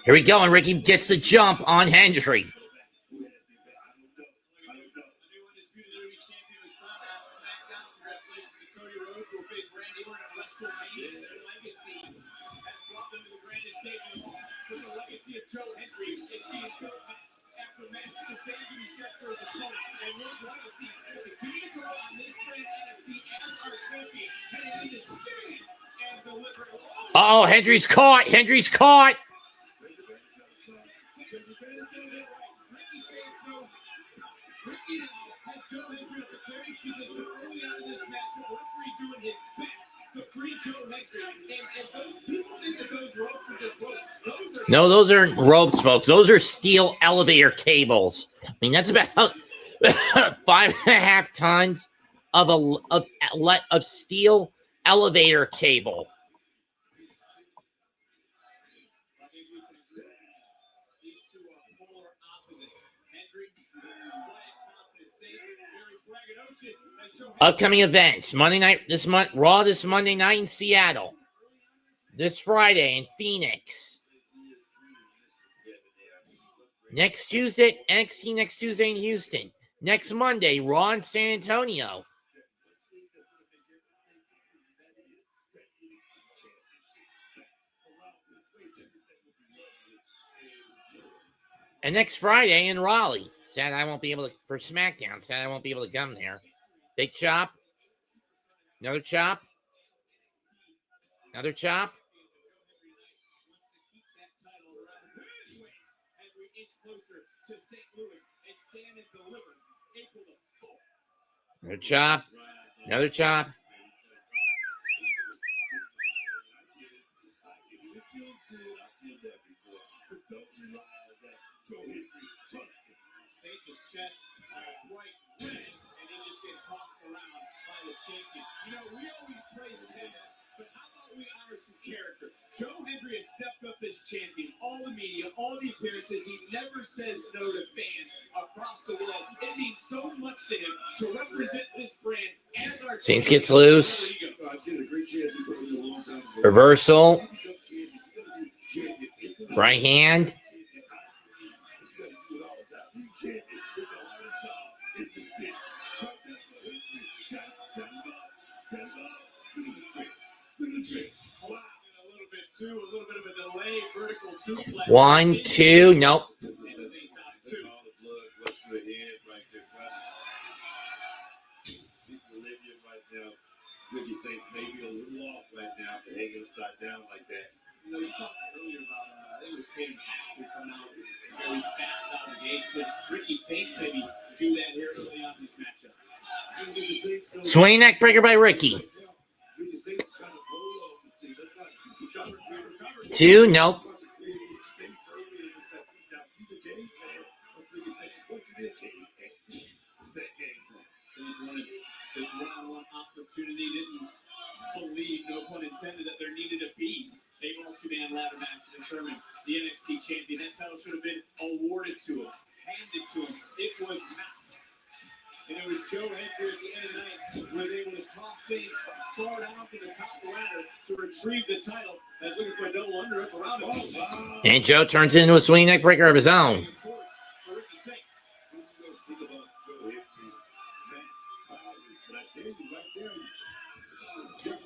Here we go, and Ricky gets the jump on Hendry. The legacy of Joe Hendry is being built match after match to save himself for his opponent. And his legacy will continue to grow on this brand NXT as our champion, heading into stand and deliver. Oh, Hendry's caught. Hendry's caught. Ricky now has Joe Hendry in a precarious position early on in this matchup. Referee doing his best to free Joe Hendry. And those people think that those ropes are just ropes. No, those aren't ropes, folks. Those are steel elevator cables. I mean, that's about 5.5 tons of steel elevator cable. Upcoming events: Monday night this month, Raw this Monday night in Seattle. This Friday in Phoenix. Next Tuesday, NXT next Tuesday in Houston. Next Monday, Raw in San Antonio. And next Friday in Raleigh. Sad I won't be able to, for SmackDown, sad I won't be able to come there. Big chop. Another chop. Another chop. Another chop. Another chop. Saints' chest bright red, and he just gets tossed around by the champion. You know, we always praise him, but how about we honor some character? Joe Hendry has stepped up as champion. All the media, all the appearances, he never says no to fans across the world. It means so much to him to represent this brand as our Saints gets loose. Reversal. Right hand. 2, a little bit of a delayed vertical suplex. 1, 2, nope. And Saints out of 2. All the blood rush to the head right there. People living right now. Ricky Saints may be a little off right now for hanging upside down like that. You know, you talked earlier about, I think it was Tatum Paxley coming out very fast out of the gates. That Ricky Saints maybe do that here early on in this matchup. Swing neck breaker by Ricky. Ricky Saints trying to pull off this thing. That's not, he's trying to recover. 2, nope. Space early in this match. Now see the game plan of Ricky Saints. What it is, can he execute that game plan? Saints wanted this one-on-one opportunity, didn't believe, no pun intended, that there needed to be a multi-man ladder match to determine the NXT champion. That title should have been awarded to him, handed to him. It was not. And it was Joe Hendry at the end of the night who was able to toss Saints far down to the top of the ladder to retrieve the title. As looking for a double under up around him. And Joe turns it into a swing neck breaker of his own. Of course, for Ricky Saints. Think about Joe Hendry's powers, but I tell you right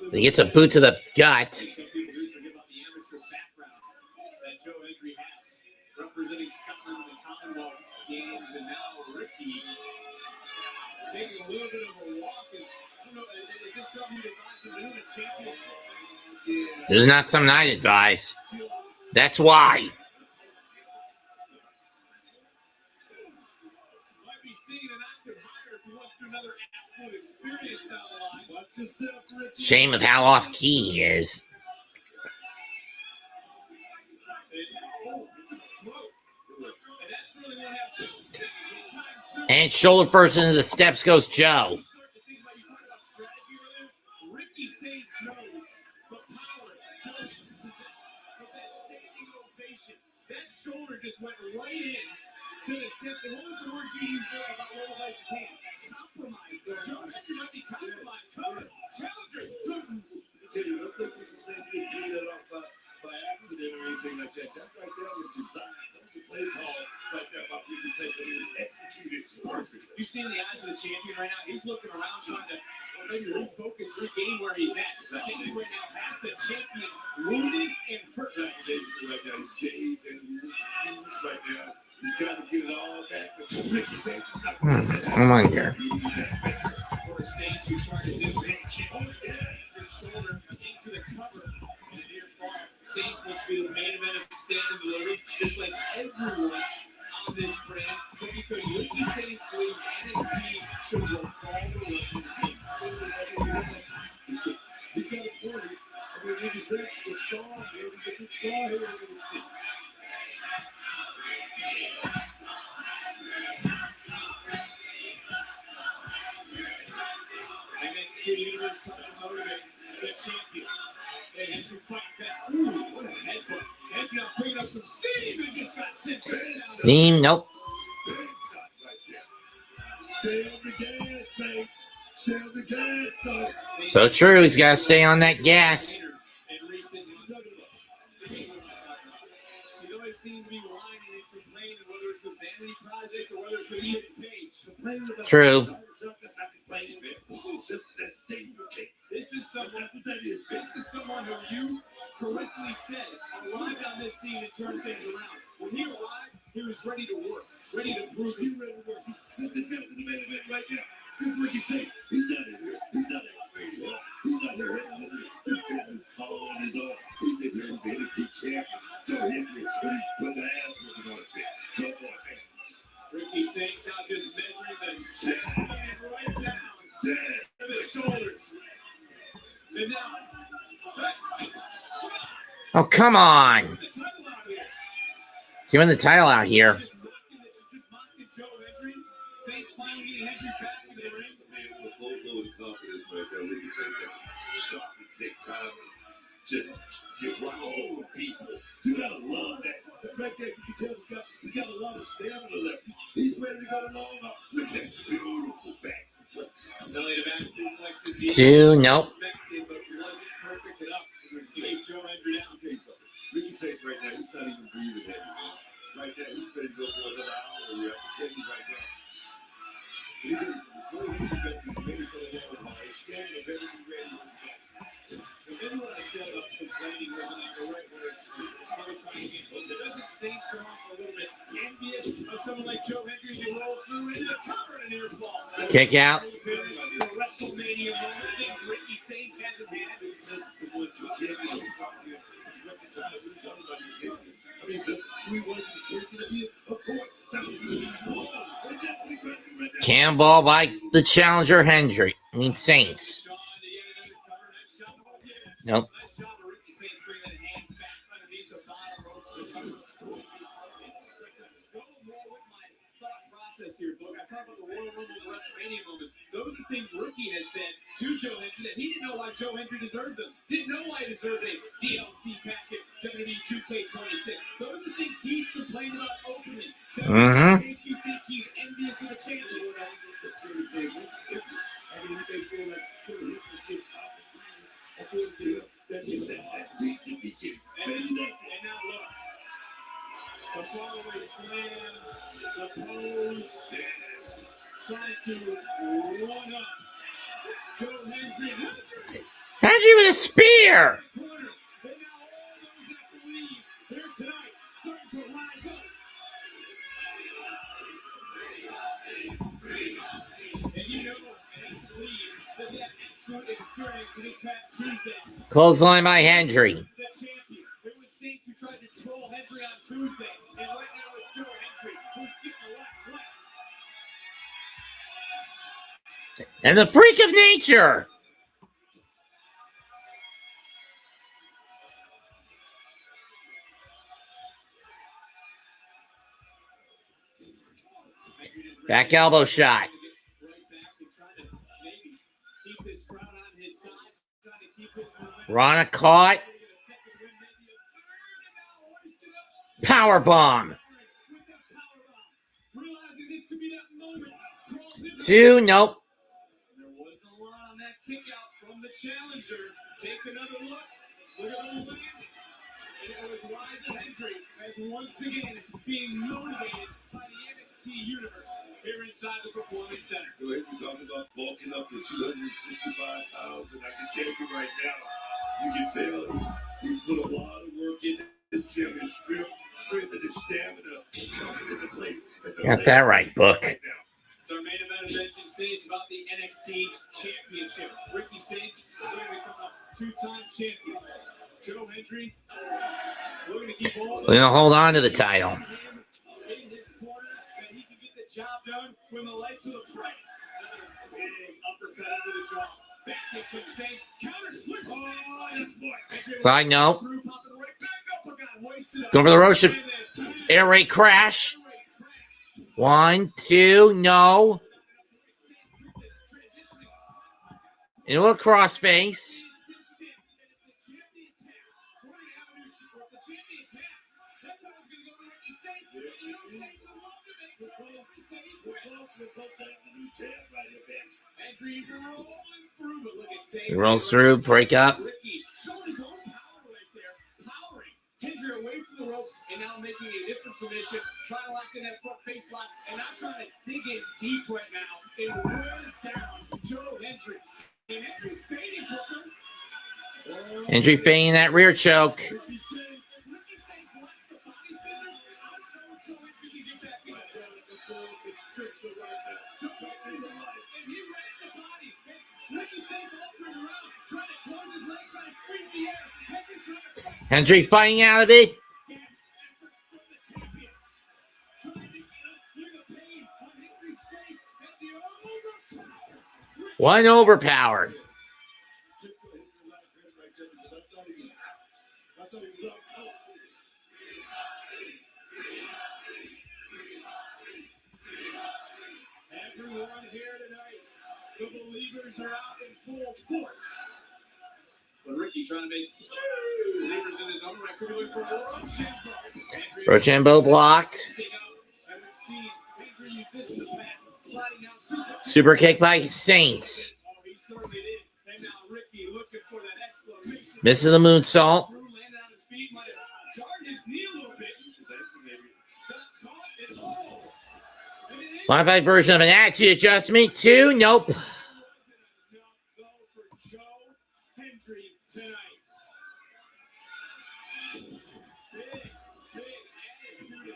there, He gets a boot to the gut. Some people do forget about the amateur background that Joe Hendry has, representing Scotland in the Commonwealth Games, and now Ricky taking a little bit of a walk. And I don't know, is this something you advise him to do in the championship? This is not something I advise. That's why. Might be seeing an active hire if he wants to do another absolute experience down the line. watch yourself, Ricky. Shame of how off key he is. Oh, it's a throat. And that's really what happened just 17 times soon. And shoulder first into the steps goes Joe. You start to think about, you talked about strategy earlier. Ricky Saints knows the power Joe possesses with that standing ovation. That shoulder just went right in to the steps. And what was the word you used there about Lola Vice's hand? Compromise. Joe Hendry might be compromised. Cover. Challenger. I tell you, I don't think Ricky Saints didn't pull that off by accident or anything like that. That right there was designed. That was a play call right there about Ricky Saints, and it was executed perfectly. You see in the eyes of the champion right now, he's looking around trying to maybe refocus, regain where he's at. Saints right now has the champion wounded and hurt. Basically right now, he's dazed and confused right now. He's got to get it all back. But Ricky Saints is not going to let that Come on here. For Saints who charges in with his shoulder into the cover in the near fall. Saints wants to be the main event of standing delivery, just like everyone on this brand. But because Ricky Saints believes NXT should work all the way. He's got a point. I mean, Ricky Saints is a star, man. He's a big star here in NXT. NXT Universe trying to motivate the champion. And Hendry fight back. Ooh, what a headbutt. Hendry now bringing up some steam and just got sent back down. Steam, nope. Big shot right there. Stay on the gas, Saints. Stay on the gas, son. So true, he's got to stay on that gas. In recent months. He's always seemed to be whining and complaining, whether it's the Vanity Project or whether it's the Ethan Page. True. That's not complaining, man. That's stating your case. This is someone. That's what that is, man. This is someone who you correctly said arrived on this scene to turn things around. When he arrived, he was ready to work, ready to prove He's his. ready to work. He's the main event right now. This is Ricky Saints. He's not in here. He's not in here. He's out here hitting this business all on his own. He's in here with the NXT champion, Joe Hendry, and he put the ass working on it. Come on, man. Ricky Saints now just measuring the champion right down to the shoulders. And now, Oh, come on. the title out here. Giving the title out here. Just mocking Joe Hendry. Saints finally getting Hendry back in the ring. Man with a boatload of confidence right there. Ricky Saints that starting to take time and just get right over people. You gotta love that. That right there, you can tell he's got a lot of stamina left. He's ready to go long. Look at that beautiful back suplex. Belly to back suplex indeed. 2, nope. Effective, but wasn't perfect enough to keep Joe Hendry down. I'll tell you something. Ricky Saints right now, he's not even breathing heavy, man. Right there, he's ready to go for another hour here. I can tell you right now. Let me tell you something. Joe Hendry better be ready for the hammer hard. His stamina better be ready when he's got it. And then what I said about complaining wasn't the right start off a little bit envious of someone like Joe Hendry as he rolls through into the cover and an ear ball. Kick out. The WrestleMania moment, things Ricky Saints hasn't had. Cannonball by the challenger Hendry. I mean Saints. Nope. Nice job of Ricky Saints bringing that hand back underneath the bottom ropes to the cover. Go more with my thought process here, Book. I talk about the Royal Rumble and WrestleMania moments. Those are things Ricky has said to Joe Hendry that he didn't know why Joe Hendry deserved them. Didn't know why he deserved a DLC packet, WWE 2K26. Those are things he's complained about openly. Doesn't make you think he's envious of the champion. And now look. The faraway slam, the pose, trying to one up Joe Hendry. Hendry with a spear. And now all those that believe here tonight starting to rise up. And you know, and I believe that that absolute experience in this past Tuesday. Clothesline by Hendry. The champion. It was Saints who tried to troll Hendry on Tuesday. And right now it's Joe Hendry who's getting the last slap. And the freak of nature. Back elbow shot. Rana caught. Power bomb. 2, nope. There wasn't a lot on that kick out from the challenger. Take another look. Look at those landing. And it was Liza Hendry as once again being motivated by the NXT universe here inside the Performance Center. Go ahead and talk about bulking up to 265 pounds, and I can tell you right now, you can tell he's put a lot of work in the gym, his strength and his stamina coming into play. Got that right, Book. It's our main event of Vengeance today. It's about the NXT Championship. Ricky Saints, going to become a two-time champion. Joe Hendry, we're going to keep all We're going to hold on to the title. in his corner that he can get the job done when the lights are the brightest. Another big uppercut under the jaw. Back kick from Saints. Counter. Look at Side note. through, popping the right back uppercut. Hoisted up. Go for the Russian air raid crash. 1, 2, no. Into a crossface. He rolls through, break up. Ricky showing his own power right there, powering Hendry away from the ropes and now making a different submission, trying to lock in that front face lock, and now trying to dig in deep right now and wear down Joe Hendry. And Hendry's fading, Booker. Hendry feigning that rear choke. Ricky Saints likes the body scissors. I don't know if Joe Hendry can get back in. Joe Hendry's alive, and he rips the body. Ricky Saints altering around, trying to close his legs, trying to squeeze the air. Hendry trying to fight. Hendry fighting out of it. One overpowered. Everyone here tonight, the believers are out in full force. But Ricky trying to make believers in his own right. Could be looking for Rochambeau. Rochambeau blocked. And we've seen Hendry use this in the past. Sliding down Super kick by Saints. Oh, he certainly did. And now Ricky looking for that exclamation. Misses the moonsault. Drew landed on his feet, might have jarred his knee a little bit. Got caught and and it is Modified version of an attitude adjustment. 2, nope. wasn't enough though for Joe Hendry tonight. Big attitude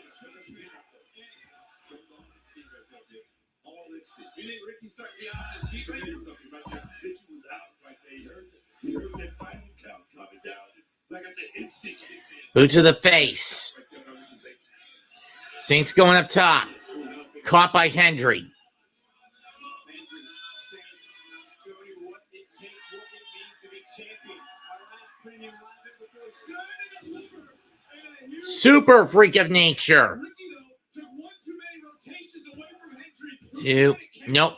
You think Ricky started to be on his feet right now? Something about that. Ricky was out right there. He heard that final count coming down. Like I said, instinct kicked in. Boot to the face. Saints going up top. Caught by Hendry. Saints show you what it takes, what it means to be champion. Our last premium live event before starting to deliver. Super freak of nature. Ricky, though, took one too many rotations away from Hendry. Two. Nope.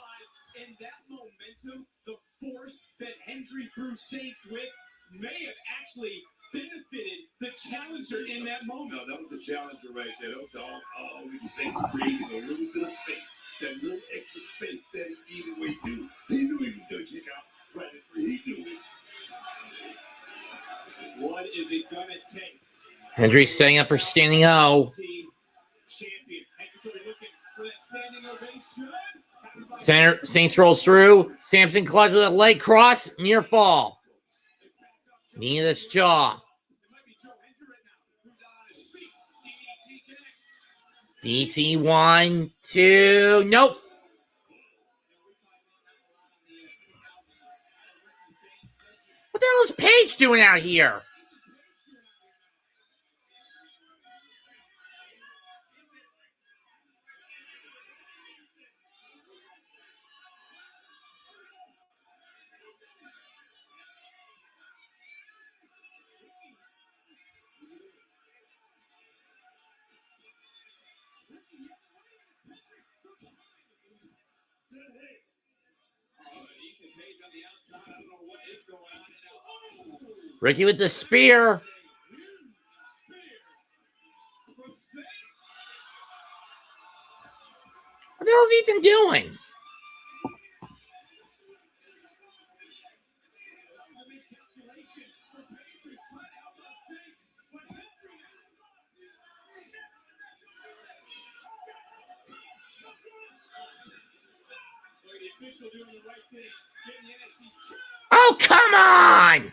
And that momentum, the force that Hendry threw Saints with, may have actually benefited the challenger in that moment. No, that was the challenger right there. That was all the Saints created a little bit of space. That little extra space that he needed where he knew. He knew he was going to kick out right at three. He knew it. What is it going to take? Hendry's setting up for standing O. Champion. Hendry looking for that standing ovation. Saints rolls through. Samson collides with a leg cross. Near fall. Knee to this jaw. DT 1, 2. Nope. What the hell is Paige doing out here? Ricky with the spear. What the hell is Ethan doing? Oh, come on!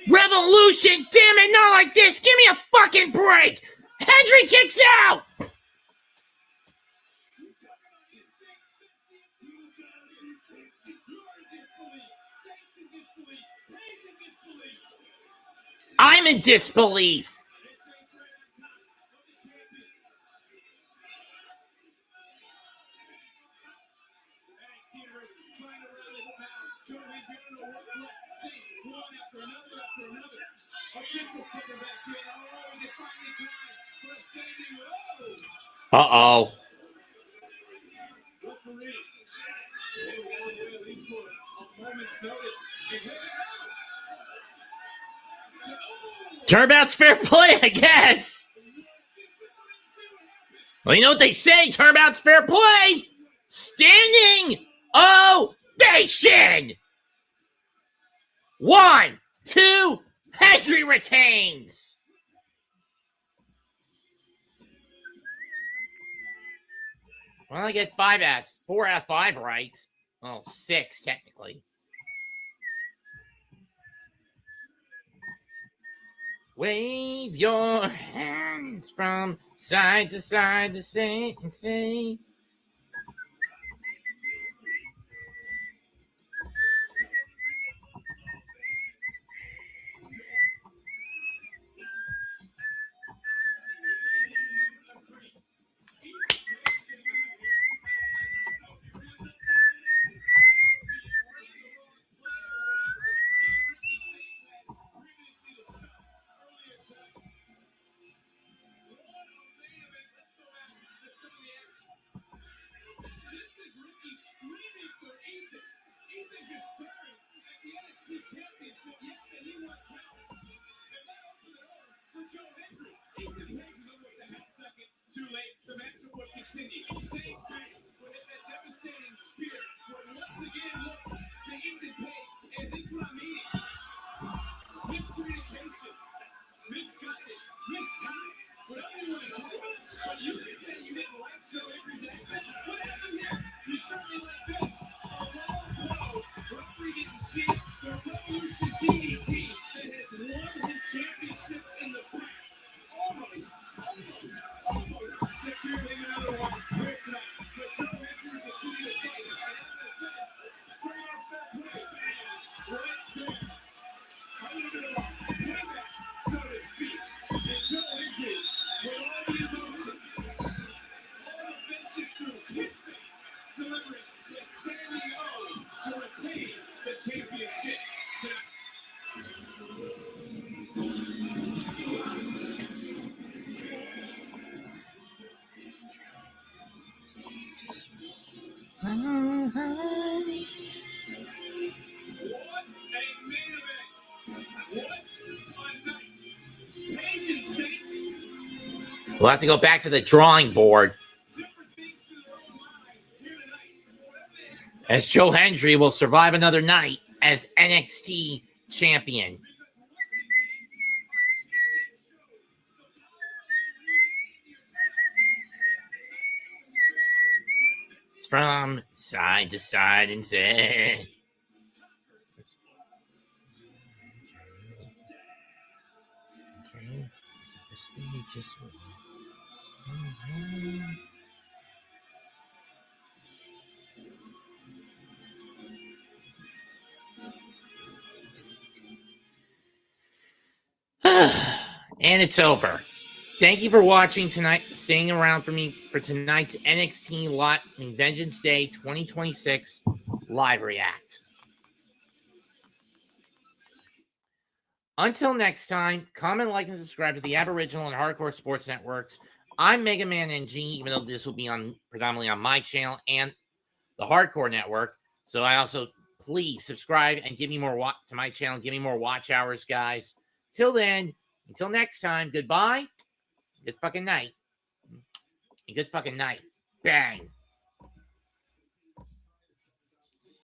Revolution, damn it, not like this. Give me a fucking break. Hendry kicks out. I'm in disbelief. Uh-oh. Turnabout's fair play, I guess. Well, you know what they say, turnabout's fair play. Standing ovation. 1, 2, Hendry retains. Well, I get 4 out of 5 right. Well, 6 technically. Wave your hands from side to side to say and say. championships in the past. Almost secured him another one here tonight. But Joe Hendry will continue to fight. And as I said, straight off that way, right there. A little bit of a payback, so to speak. And Joe Hendry, with all the emotion, all the vengeance through his veins, delivering the standing O to retain the championship tonight. What a main event. What a night. Page and Saints. We'll have to go back to the drawing board. Different things through their own mind here tonight. As Joe Hendry will survive another night as NXT champion. From side to side and say. And it's over. Thank you for watching tonight, staying around for me for tonight's NXT Vengeance Day 2026 live react. Until next time, comment, like, and subscribe to the Aboriginal and Hardcore Sports Networks. I'm Mega Man NG, even though this will be on predominantly on my channel and the Hardcore Network. So I also, please subscribe and give me more to my channel. Give me more watch hours, guys. Till then, until next time, goodbye. Good fucking night. Good fucking night. Bang.